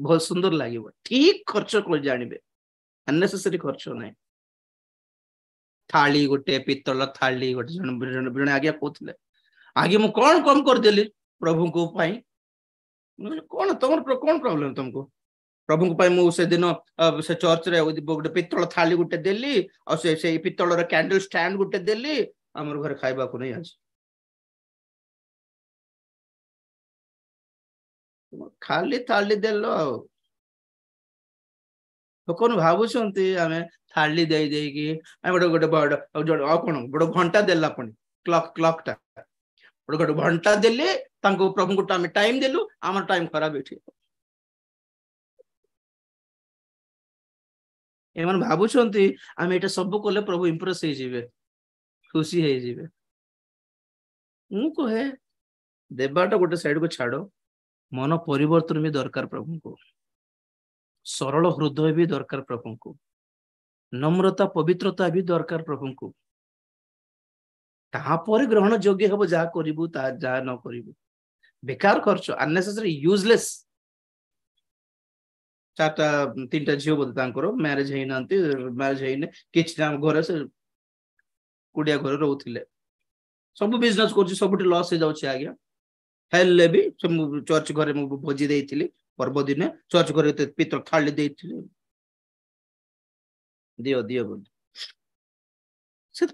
ବହୁତ ସୁନ୍ଦର ଲାଗିବ, ଠିକ ଖର୍ଚ୍ଚ କରି ଜାଣିବେ, ଅନନେସେସରି ଖର୍ଚ୍ଚ ନାହିଁ। ଥାଳି ଗୋଟେ, ପିତ୍ତଳ ଥାଳି ଗୋଟେ, ଜଣେ ଆଜ୍ଞା କହୁଥିଲେ ଆଜ୍ଞା ମୁଁ କଣ କମ କରିଦେଲି ପ୍ରଭୁଙ୍କ ପାଇଁ। କଣ ତମର କଣ ପ୍ରୋବ୍ଲେମ ତମକୁ? ପ୍ରଭୁଙ୍କ ପାଇଁ ମୁଁ ସେଦିନ ସେ ଚର୍ଚ୍ଚରେ ଗୋଟେ ପିତ୍ତଳ ଥାଳି ଗୋଟେ ଦେଲି, ଆଉ ସେଇ ପିତ୍ତଳର କ୍ୟାଣ୍ଡେଲ ଷ୍ଟାଣ୍ଡ ଗୋଟେ ଦେଲି, ଆମର ଘରେ ଖାଇବାକୁ ନେଇ ଆଜି। ଖାଲି ଥାଳି ଦେଲ ଆଉ। କଣ ଭାବୁଛନ୍ତି ଆମେ ଥାଳି ଦେଇକି ଗୋଟେ ବଡ ଆଉ କଣ ଗୋଟେ ଘଣ୍ଟା ଦେଲା, ପୁଣି କ୍ଲକ୍ ଟା ଗୋଟେ ଘଣ୍ଟା ଦେଲେ ତାଙ୍କୁ, ପ୍ରଭୁଙ୍କୁ ଆମେ ଟାଇମ ଦେଲୁ, ଆମର ଟାଇମ ଖରାପ ଏଠି। ଏମାନେ ଭାବୁଛନ୍ତି ଆମେ ଏଇଟା ସବୁ କଲେ ପ୍ରଭୁ ଇମ୍ପ୍ରେସ ହେଇଯିବେ, ଖୁସି ହେଇଯିବେ। ମୁଁ କହେ ଦେବାଟା ଗୋଟେ ସାଇଡକୁ ଛାଡ, ମନ ପରିବର୍ତ୍ତନ ବି ଦରକାର ପ୍ରଭୁଙ୍କୁ, ସରଳ ହୃଦୟ ବି ଦରକାର ପ୍ରଭୁଙ୍କୁ, ନମ୍ରତା ପବିତ୍ରତା ବି ଦରକାର ପ୍ରଭୁଙ୍କୁ। ତାପରେ ଗ୍ରହଣ ଯୋଗ୍ୟ ହବ ଯାହା କରିବୁ, ଯାହା ନ କରିବୁ। ବେକାର ଖର୍ଚ୍ଚ, ଅନନେସେସରି, ୟୁଜଲେସ୍। 3ଟା ଝିଅ ବୋଧେ ତାଙ୍କର, ମ୍ୟାରେଜ ହେଇନାହାନ୍ତି, ମ୍ୟାରେଜ ହେଇନି କିଛି, ଘରେ ସେ କୁଡିଆ ଘରେ ରହୁଥିଲେ। ସବୁ ବିଜନେସ କରୁଛି, ସବୁଠି ଲସ୍ ହେଇଯାଉଛି ଆଜ୍ଞା। ହେଲେ ବି ଚର୍ଚ୍ଚ ଘରେ ମୁଁ ଭୋଜି ଦେଇଥିଲି, ପର୍ବଦିନେ ଚର୍ଚ୍ଚ ଘରେ ପିତ୍ତଳ ଥାଳି ଦେଇଥିଲି, ଦିଅ ବୋଲି।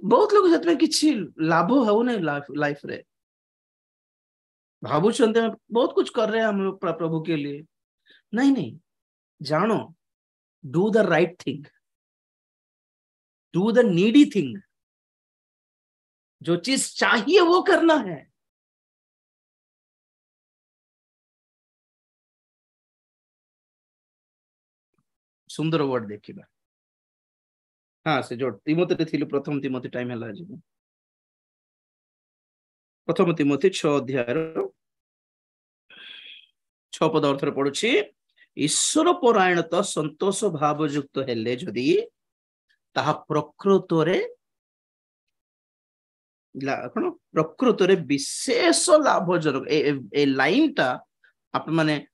ବହୁତ ଲୋକ ସେଥିପାଇଁ କିଛି ଲାଭ ହଉନାହିଁ ଲାଇଫରେ। ଭାବୁଛନ୍ତି ବହୁତ कुछ कर रहे हैं हम लोग प्रभु के लिए। नहीं, जानो, do the right thing, do the needy thing. जो चीज चाहिए वो करना है। सुंदर वर्ड देखिबा। हाँ से जो तिमोथी थिलु, प्रथम तिमोथी टाइम हला जी, प्रथम तिमोथी 6 अध्याय 6 पद अर्थरे पडुछि, ईश्वर परायणता संतोष भाव युक्त हेले जदि ताहा प्रकृतरे प्रकृतरे विशेष लाभजनक। ए लाइन टा आप माने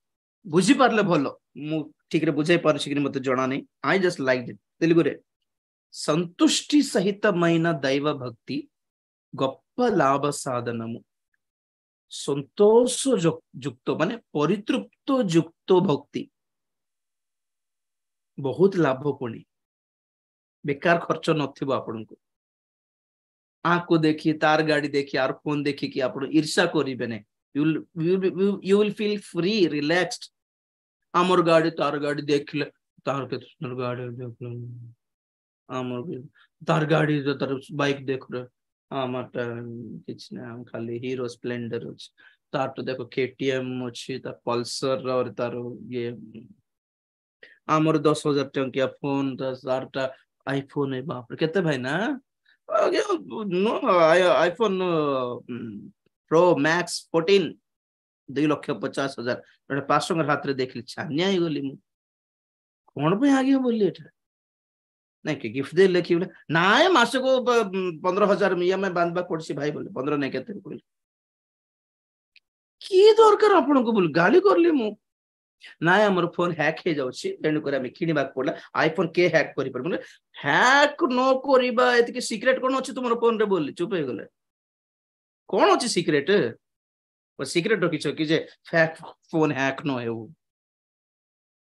बुझी पारले भलो, मु ठीक रे बुझाई पारछि कि मते जणा नै, I just like it. Telugu रे संतुष्टि सहित मैना दैव भक्ति गप्प लाभ साधनमु। संतोष युक्त माने परितृप्त युक्त भक्ति बहुत लाभ पुणी, बेकार खर्च नथिबो आपनको। आंको देखी, तार गाड़ी देखी, आर फोन देखी कि आप ईर्षा करिबे नै। You will feel free, relaxed. आमर गाड़ी तार गाड़ी देखले, तार के सुंदर गाड़ी देखले, आमर तार गाड़ी तार बाइक देख रे, आमर किछ ना, खाली हीरो स्प्लेंडर अछि, तार तो देखो केटीएम अछि, तार पल्सर और तार ये आमर 10,000 टंकिया फोन, तार ता आईफोन है। बाप रे केते भाई ना, आईफोन प्रो मैक्स 14 2,50,000 500 हाथ रे देखली, छानिया ही गली मु कौन पे आगे बोली एटा नहीं कि गिफ्ट दे लेखी बोले ना, मास को 15,000 ईएमआई बांधबा पड़सी भाई बोले 15 नहीं केते बोले की दरकार आपन को बोल गाली करली मु ना, हमर फोन हैक हे जाउछि, तेनु करे हम किनिबा पड़ला। आईफोन के हैक करि पर बोले हैक नो करिबा एतिके सीक्रेट कोन अछि तुमर फोन रे बोली चुप हे गेले। कोन अछि सीक्रेट? और सीक्रेट रखिछ कि जे फैक फोन हैक न हेउ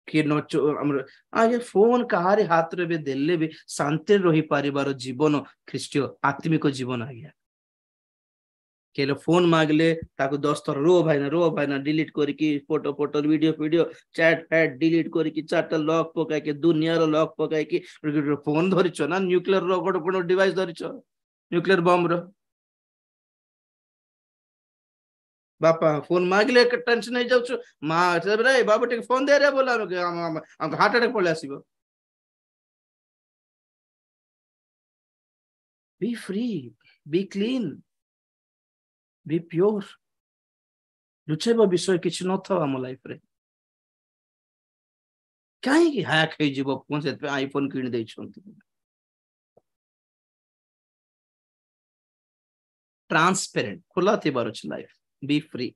कि न हमर आगे फोन काहारे हाथ रे भी देले भी शांति रही परिवार जीवन ख्रीष्टीय आत्मिक जीवन आज्ञा केले फोन मागले ताको 10 थर रो भाई ना डिलीट करके photo video chat fat delete करके 4टा लॉक पकाय के दुनिया रो लॉक पकाय के फोन धरिछ ना, न्यूक्लियर रो कोन डिवाइस धरिछ, न्यूक्लियर बम रो बापा फोन मागले टेंशन नहीं जाउछ मा रे बाबू टे फोन दे रे बोला हम हार्ट अटैक पळे आसीबो। be free, be clean, be pure. लुचेबा विषय किसी न था आम लाइफ रे कहीं हैक हो जीव कौन से आईफोन किन दे ट्रांसपेरेंट खुला थी लाइफ बी फ्री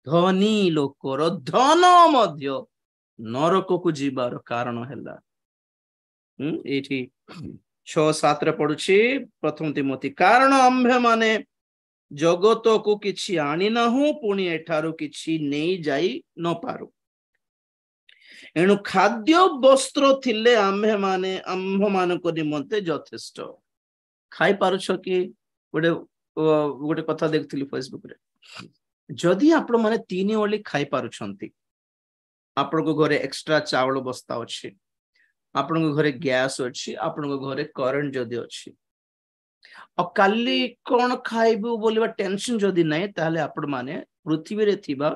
धनी लोकर धन मध्य नरक को जीवार कारण हैला एठी 6-7 रे पडुछि प्रथम तिमोथी कारण आम्भे माने जगत को किछि आनी नहु पुणी एठारु किछि नहीं जाई न पारु एणु खाद्य वस्त्र थिले आम्भे माने आम्भ मानको निमंते यथेष्ट खाई पारुछ कि गोटे कथा देखथिली फेसबुक रे जदि आपण माने 3 ओली खाई पारुछंती आपण को घरे एक्स्ट्रा चावल बस्ता अछि आपण को घरे गैस अछि आपण को घरे करंट जदि अछि और काली कौन खाइबु बोलिबा टेंशन जदि नहीं ताले आपण माने पृथ्वी रे थिबा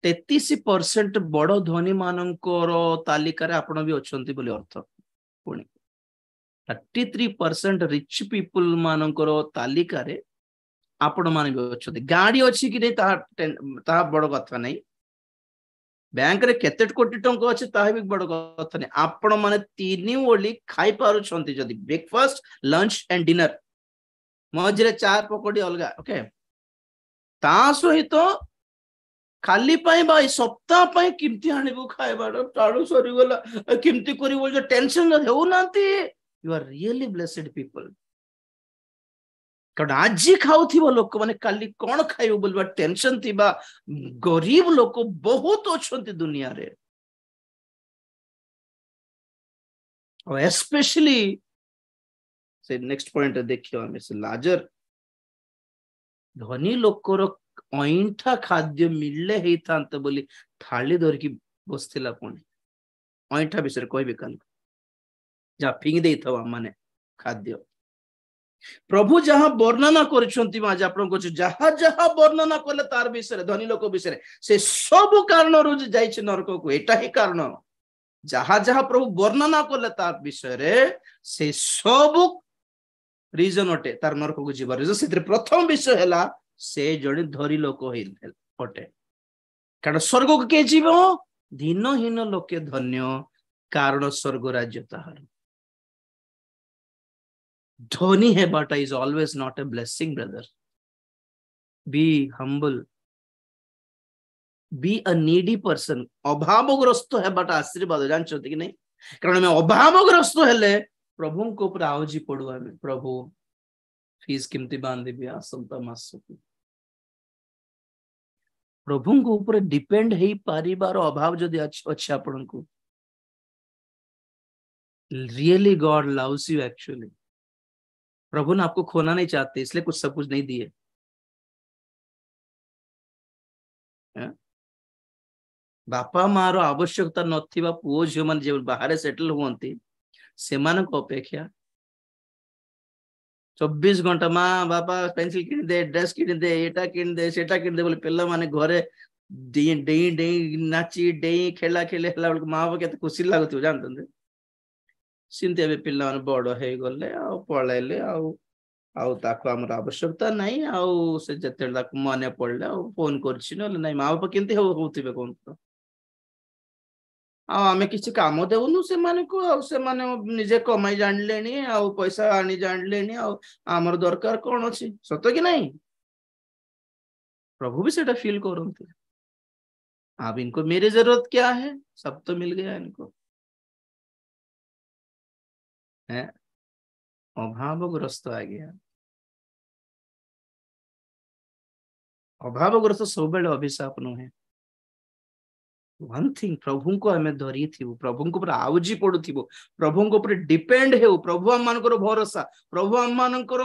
33% बड़ धनी मानकर तालिका रे आपण भी अछंती बोली अर्थ पुणी 33% रिच पीपल मानकर तालिका रे आपण माने भी अछंती गाड़ी अछि कि नहीं ता बड़ कथा नहीं बैंक रे केते कोटी टंका अछि ता भी बड़ कथा नहीं आपण माने 3 ओली खाई पारु छंती जदी ब्रेकफास्ट लंच एंड डिनर मझरे चाय पकोड़ी अलगा ओके ता सहित खाली पाई भाई सप्ताह पाई किमती आनिबो खाइबार टाळु सरी गला किमती करी बोल जो टेंशन हेउ नांती you are really blessed people कारण आज खाऊ लोक माने काली कौन खाइबो बोलबा टेंशन थिबा गरीब लोक बहुत अछंती दुनिया रे और एस्पेशली से नेक्स्ट पॉइंट देखियो हमें से लाजर धनी लोकर अइंठा खाद्य मिलले हेई थांत बोली थाली धर की बसथिला पुणी अइंठा विषय कहबे कान जा फिंग देइथवा माने खाद्य प्रभु जहाँ वर्णना करछंती आज आपण को जहाँ जहाँ वर्णना कले तार विषय धनी लोक विषय से सब कारण रु जाइछ नरक को एटा ही कारण जहाँ जहाँ प्रभु वर्णना कले तार विषय से सब रीजन अटे तार नरक को जीवार रीजन से प्रथम विषय हैला से जड़े धरी लोक अटे कारण स्वर्ग को के जीव दीनहीन लोके धन्य कारण स्वर्ग राज्य ताहार धनी हेबाटा is always not a blessing brother be humble be a needy person अभावग्रस्त हेबाटा आशीर्वाद जानछथि कि नहीं कारण में अभावग्रस्त हेले प्रभु को ऊपर आउजी पडु हमें प्रभु फीस किमती बांध देबी आसंता मास प्रभु को ऊपर डिपेंड हेई परिवार अभाव जदि अछि आपन को really God loves you actually प्रभु ने आपको खोना नहीं चाहते इसलिए कुछ सब कुछ नहीं दिए बापा मार आवश्यकता नथिबा पुओ झियो मान जे बाहर सेटल हुंती सेमान को अपेक्षा 24 घंटा माँ बापा पेंसिल किन दे ड्रेस किन दे एटा किन दे सेटा किन दे बोले पिल्ला माने घरे डेई डेई डेई नाची डेई खेला खेले हला माँ बापा केते खुशी लागुथि जानतंदे सिंते बे पिल्ला माने बड़ हे गले आ पळाइले आ ताको हमर आवश्यकता नहीं आ से जते ताको माने पड़ले आ फोन करछि न नहीं माँ बापा केनते होउथिबे कोन आमे किसी काम देउनु से माने को आ से माने निजे कमाई जान लेनी आ पैसा आनी जान लेनी आ हमर दरकार कोन अछि सत कि नहीं प्रभु भी सेटा फील करंती अब इनको मेरी जरूरत क्या है सब तो मिल गया इनको है अभावग्रस्त आ गया अभावग्रस्त सब बेले अभिशाप न है वन थिंग प्रभु को हमें धरी थी प्रभु को आउजी पड़ू प्रभु को डिपेंड हो प्रभु आम मानकर भरोसा प्रभु आम मानकर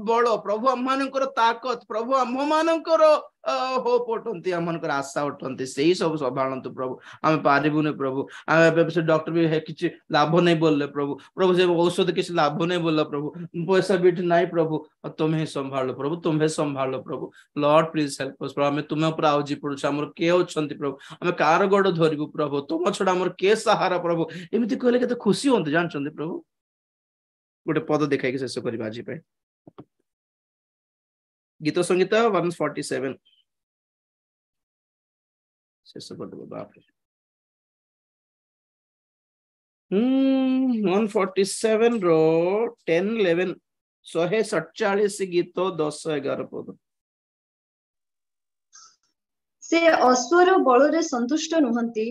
बल प्रभु आम मानकर ताकत प्रभु आम मानकर होप उठंती आमनकर आशा उठंती सेही सब संभालंतु प्रभु आमे पारिबुने प्रभु आमे से डॉक्टर भी है किछि लाभ नहीं बोलले प्रभु प्रभु से औषध किछि लाभ नहीं बोलला प्रभु पैसा भी नहीं प्रभु तुम्हें संभालो प्रभु तुम्हें संभालो प्रभु लॉर्ड प्लीज हेल्प अस प्रभु आमे तुमे ऊपर आउजी पड़छ हमर के होछंती प्रभु आमे कार गोड़ धरिबु प्रभु तुम छडा हमर के सहारा प्रभु एमिति कहले केते खुशी होंते जानछंती प्रभु गोटे पद देखाई के शेष करबा आज पे गीत संगीत 147 शेष कर देबो बाप रे 147 रो 10 11 147 गीत 10 11 पद से अश्वर बल संतुष्ट नुहंती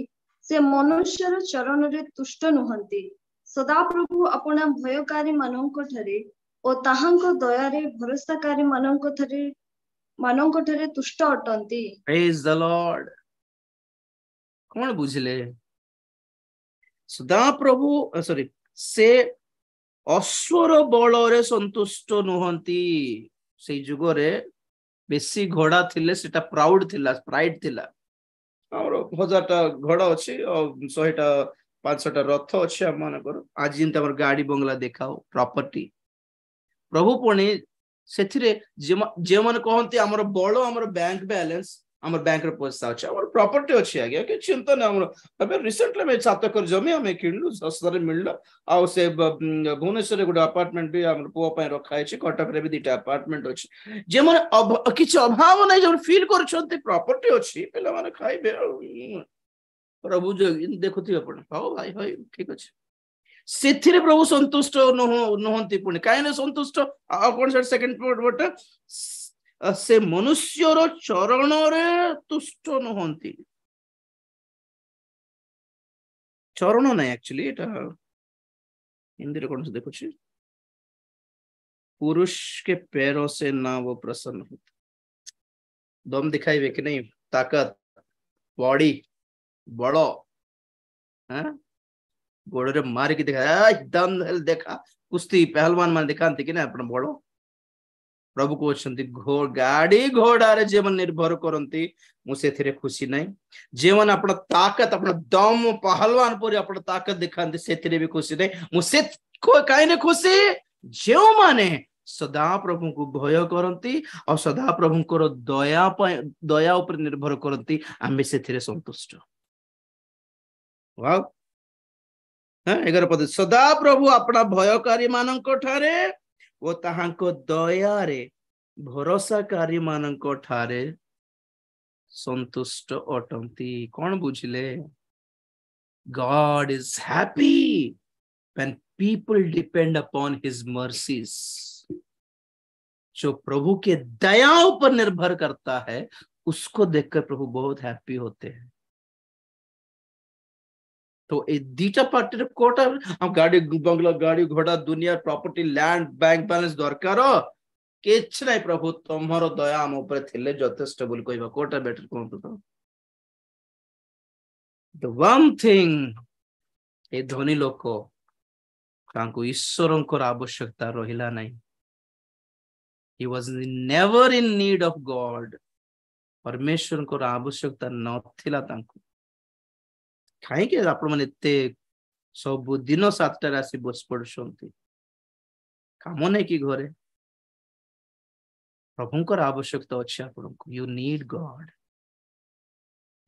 से मनुष्यर चरण रे तुष्ट नुहंती सदा प्रभु अपना भयकारी मानक ठरे और ताहांको दया रे भरोसाकारी मानक ठरे तुष्ट अटंती प्रेज द लॉर्ड कौन बुझले सदा प्रभु सॉरी से अश्वर बल रे संतुष्ट नुहंती से जुग रे बेसी घोड़ा थिले सेटा प्राउड थिला प्राइड थिला हमरो 1000टा घोड़ा अछि और 100टा 500टा रथ अछि हम माने करो आज जिंत हमर गाड़ी बंगला देखाओ प्रॉपर्टी प्रभु पुणी सेथिरे जे माने कहंती हमर बळ हमर बैंक बैलेंस हमर बैंक रे पैसा अछि हमर प्रॉपर्टी अछि आगे के चिंता ना हमर अबे रिसेंटली में 7 एकर जमी हमें किनलु सस्तारे मिललो आ से भुवनेश्वर रे गुड अपार्टमेंट भी हमर पुओ पय रखा अछि कटक रे भी दिटा अपार्टमेंट अछि जे माने किछ अभाव नै जे फील करछंती प्रॉपर्टी अछि पेला माने खाइबे प्रभु जो देखुथि अपन हां भाई होय ठीक अछि सेथिरे प्रभु संतुष्ट नहंती पुणी काहे संतुष्ट आ कोन सेकंड वर्ड से मनुष्यर चरण रे तुष्ट नहंती चरण नहीं एक्चुअली एटा हिंदी रे कोन से देखो छी पुरुष के पैरों से ना वो प्रसन्न होते दम दिखाई कि नहीं ताकत बॉडी बड़ो हैं गोड़ रे मार के देखा दम देखा कुश्ती पहलवान मान दिखांती कि ना अपन बड़ो प्रभु को गाड़ी घोड़ा रे जे मन निर्भर करंती मु सेथिरे खुशी नहीं जे मन अपन ताकत अपन दम पहलवान पर अपन ताकत दिखांती सेथिरे भी खुशी नहीं मु से काई ने खुशी जे माने सदा प्रभु को भय करंती और सदा प्रभु को दया ऊपर निर्भर करंती आमे सेथिरे संतुष्ट वाओ हां 11 पद सदा प्रभु अपना भयकारी मानक ठारे वो ताहांको दया रे भरोसाकारी मानक ठारे संतुष्ट अटंती कौन बुझले God is happy when people depend upon his mercies जो प्रभु के दया पर निर्भर करता है उसको देखकर प्रभु बहुत हैप्पी होते हैं तो ए दीटा पार्टी रे कोटा हम गाड़ी बंगला गाड़ी घोड़ा दुनिया प्रॉपर्टी लैंड बैंक बैलेंस दरकार किछ नहीं प्रभु तुम्हारो दया हम ऊपर थिले जथेष्ट बोल कहबा कोटा बेटर कोन तो द वन थिंग ए धनी लोक तांको ईश्वरंकर आवश्यकता रहिला नहीं he was never in need of God परमेश्वरंकर आवश्यकता नथिला तांको काहे के आपण माने एते सब दिन 7टा राशि बस पड़छंती काम नै कि घरे प्रभुंकर आवश्यकता अछि आपनको you need God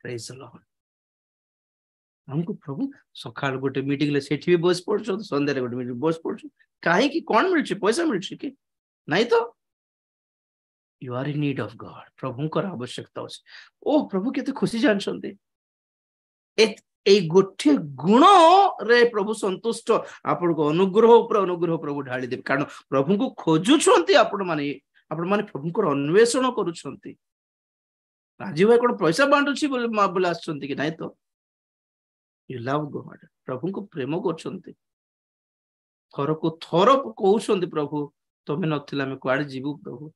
praise the Lord हमको प्रभु सकाळ गोटे मीटिंग ले सेठी भी बस पड़छ संध्या रे गोटे मीटिंग बस पड़छ काहे कि कोन मिलछ पैसा मिलछ कि नहीं तो you are in need of God प्रभुंकर आवश्यकता अछि ओ प्रभु केते खुशी जानछंती ए गोटे गुण रे प्रभु संतुष्ट आपण को अनुग्रह प्रभु ढाली देब कारण प्रभु को खोजुछंती आपण माने प्रभु को अन्वेषण करूछंती राजी भाई कोन पैसा बांटुछि बोले आछंती कि नहीं तो यू लव गॉड प्रभु को प्रेम करछंती थर को थर कहउछंती प्रभु तमे नथिला में कुआडे जीवु प्रभु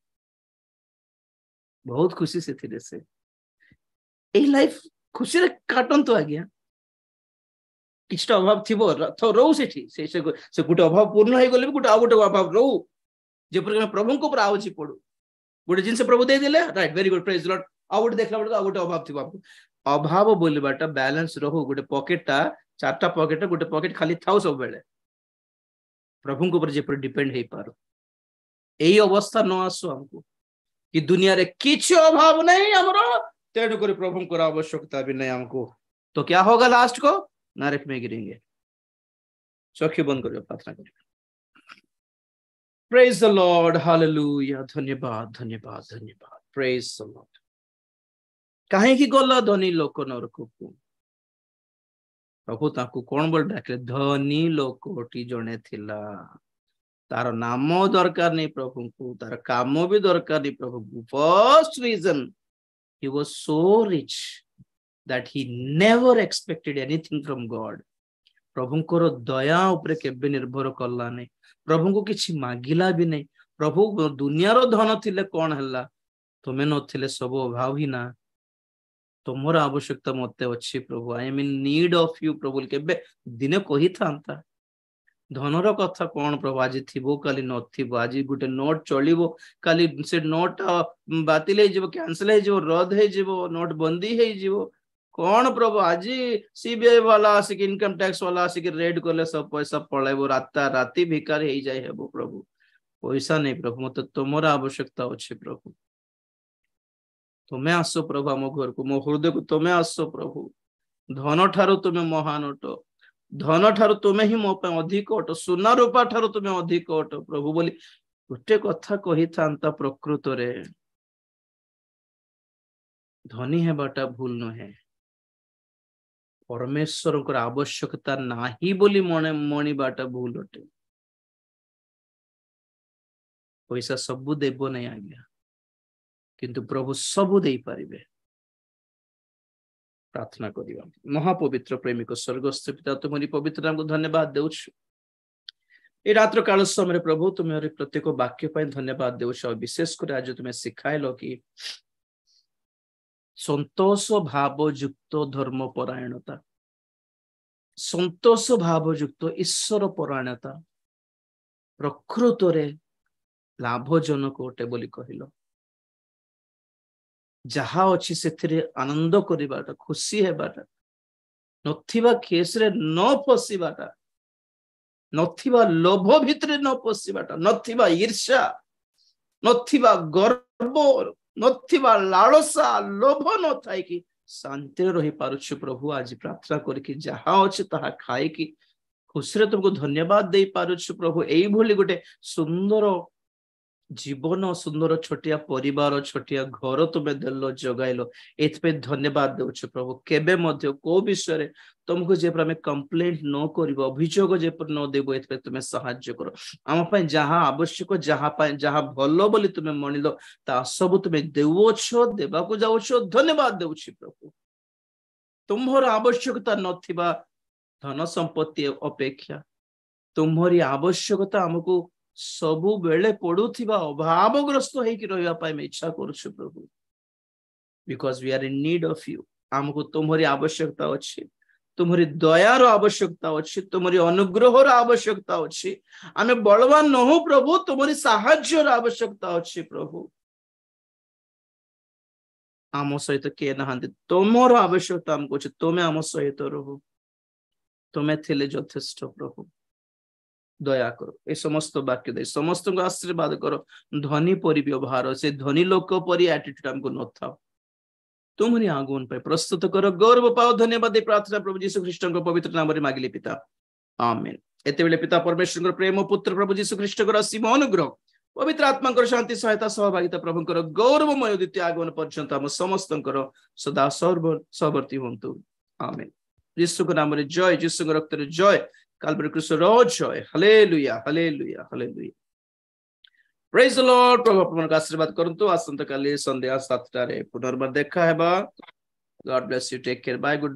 बहुत खुशी से थिले से ए लाइफ खुशी रे काटंतो आज्ञा किछटा अभाव थिबो तो रहू सेठी से गुटे अभाव पूर्ण हो गले गुटे आ गुटे अभाव रहू जे पर प्रभु को पर आउची पडू गुटे जिंस प्रभु दे देले right very good praise Lord आ गोटे देखला बेले आ गोटे अभाव थी आपको अभाव बोलबाटा बैलेंस रहू गोटे पॉकेटटा चारटा पॉकेट गोटे पॉकेट खाली थाउ सब बेले प्रभु को ऊपर जे पर डिपेंड हे पारो एई अवस्था न आसो हमको कि दुनिया रे किछ अभाव नहीं हमरो तेणु कर प्रभु को आवश्यकता भी नहीं हमको तो क्या होगा लास्ट को नरक में गिरेंगे चौखी बंद करियो प्रार्थना करियो प्रेज द लॉर्ड हालेलुया धन्यवाद धन्यवाद धन्यवाद प्रेज द लॉर्ड काहे की गला धनी लोक नरक को प्रभु ताकू कोन बोल डाकले धनी लोकटी जणे थिला तार नाम दरकार नहीं प्रभु को तार काम भी दरकार नहीं प्रभु को first reason he was so rich that he never expected anything from God प्रभु को दया ऊपर केबे निर्भर करला नहीं प्रभु को किछि मागिला भी नहीं प्रभु दुनिया रो धन थिले कोन हल्ला तुमे नथिले सब अभाव ही ना तुमर आवश्यकता मते अछि प्रभु I am in need of you प्रभु केबे दिने कहि थांता धनर कथा कौन प्रभु आज थिबो काली नथिबो आज गुटे नोट चलिबो काली से नोट बातिल हे जिवो कैंसिल हे जिवो रद्द हे जिवो नोट बंदी हे जिवो कौन प्रभु आज सीबीआई वाला आसिक इनकम टैक्स वाला आसिक रेड करले सब पैसा पळेबो राता राती भिकार हे जाय हेबो प्रभु पैसा नहीं प्रभु मते तुमर आवश्यकता अछि प्रभु तुमे आसो प्रभु हम घर को मो हृदय को तुमे आसो प्रभु धन ठारो तुमे महान अटो धन ठारू तुमे ही मो पे अधिक अट सुना रूपा ठारू तुमे अधिक अट प्रभु बोली गोटे कथा कही था प्रकृत रे धनी हेबाटा भूल नहे परमेश्वर को आवश्यकता नाही बोली मने मणी बाटा भूल अटे पैसा सबु देबो नहीं आज्ञा किंतु प्रभु सबु देई पारिबे प्रार्थना करिवा महापवित्र प्रेमिक स्वर्गस्थ पिता तुम्हारी पवित्र नाम को धन्यवाद देउछु ए रात्र काल समय प्रभु तुम्हारे प्रत्येक वाक्य पर धन्यवाद देउछु और विशेष कर आज तुम्हें सिखाइलो कि संतोष भाव युक्त धर्म परायणता संतोष भाव युक्त ईश्वर परायणता प्रकृत रे लाभजनक ओटे बोली कहिलो जहा अच्छी से आनंद करिबाटा खुशी हेबाटा नथिबा केस रे न फसीबाटा नथिबा लोभ भितरे न फसीबाटा नथिबा ईर्ष्या नथिबा गर्व नथिबा लालसा लोभ न थाई कि शांति रही पारुछु प्रभु आज प्रार्थना करके जहा अच्छे ताहा खाई कि खुशी रे तुमको धन्यवाद दे पारुछु प्रभु एई भली गोटे सुंदर जीवन सुंदर छोटिया परिवार छोटिया घर तुम्हें देलो जगाइलो एथपे धन्यवाद देउछु प्रभु केबे मध्य को विषय रे तुमको जे पर कंप्लेंट न करिवो अभियोग जे पर न देबो एथपे तुम्हें सहाय्य करो आम पय जहां आवश्यक जहां भलो बोली तुम्हें मनिलो ता सब तुम्हें देउछो देबा को जाउछो धन्यवाद देउछि प्रभु तुम्हर आवश्यकता नथिबा धन संपत्ति अपेक्षा तुम्हरी आवश्यकता हमको सबु बेले पड़ुथिबा अभावग्रस्त होइकि रहिबा पाइ मैं इच्छा करछु प्रभु because we are in need of you हमको तुम्हारी आवश्यकता अछि तुम्हारी दयार आवश्यकता अछि तुम्हारी अनुग्रहर आवश्यकता अछि आमे बलवान न हो प्रभु तुम्हारी सहाय्यर आवश्यकता अछि प्रभु आम सहित के नहांती तुमर आवश्यकता हमको अछि तुमे आम सहित रहो तुमे थिले यथेष्ट प्रभु दया करो ए समस्त वाक्य दे समस्त को आशीर्वाद करो धनी परि व्यवहार से धनी लोक परि एटीट्यूड हमको न था तुम्हारी आगमन पे प्रस्तुत करो गौरव पाओ धन्यवाद दे प्रार्थना प्रभु यीशु ख्रीष्ट को पवित्र नाम रे मागिले पिता आमेन एते बेले पिता परमेश्वर को प्रेम पुत्र प्रभु यीशु ख्रीष्ट को असीम अनुग्रह पवित्र आत्मा को शांति सहायता सहभागिता प्रभु को गौरवमय द्वितीय आगमन पर्यंत हम समस्त सदा सर्ववर्ती होंतु आमेन यीशु को नाम रे जय यीशु को रक्त रे जय काल्वरी क्रूस रो जय hallelujah hallelujah hallelujah praise the Lord प्रभु आपन आशीर्वाद करंतु आसंत काली संध्या 7 टा रे पुनर्बार देखा हेबा God bless you take care bye good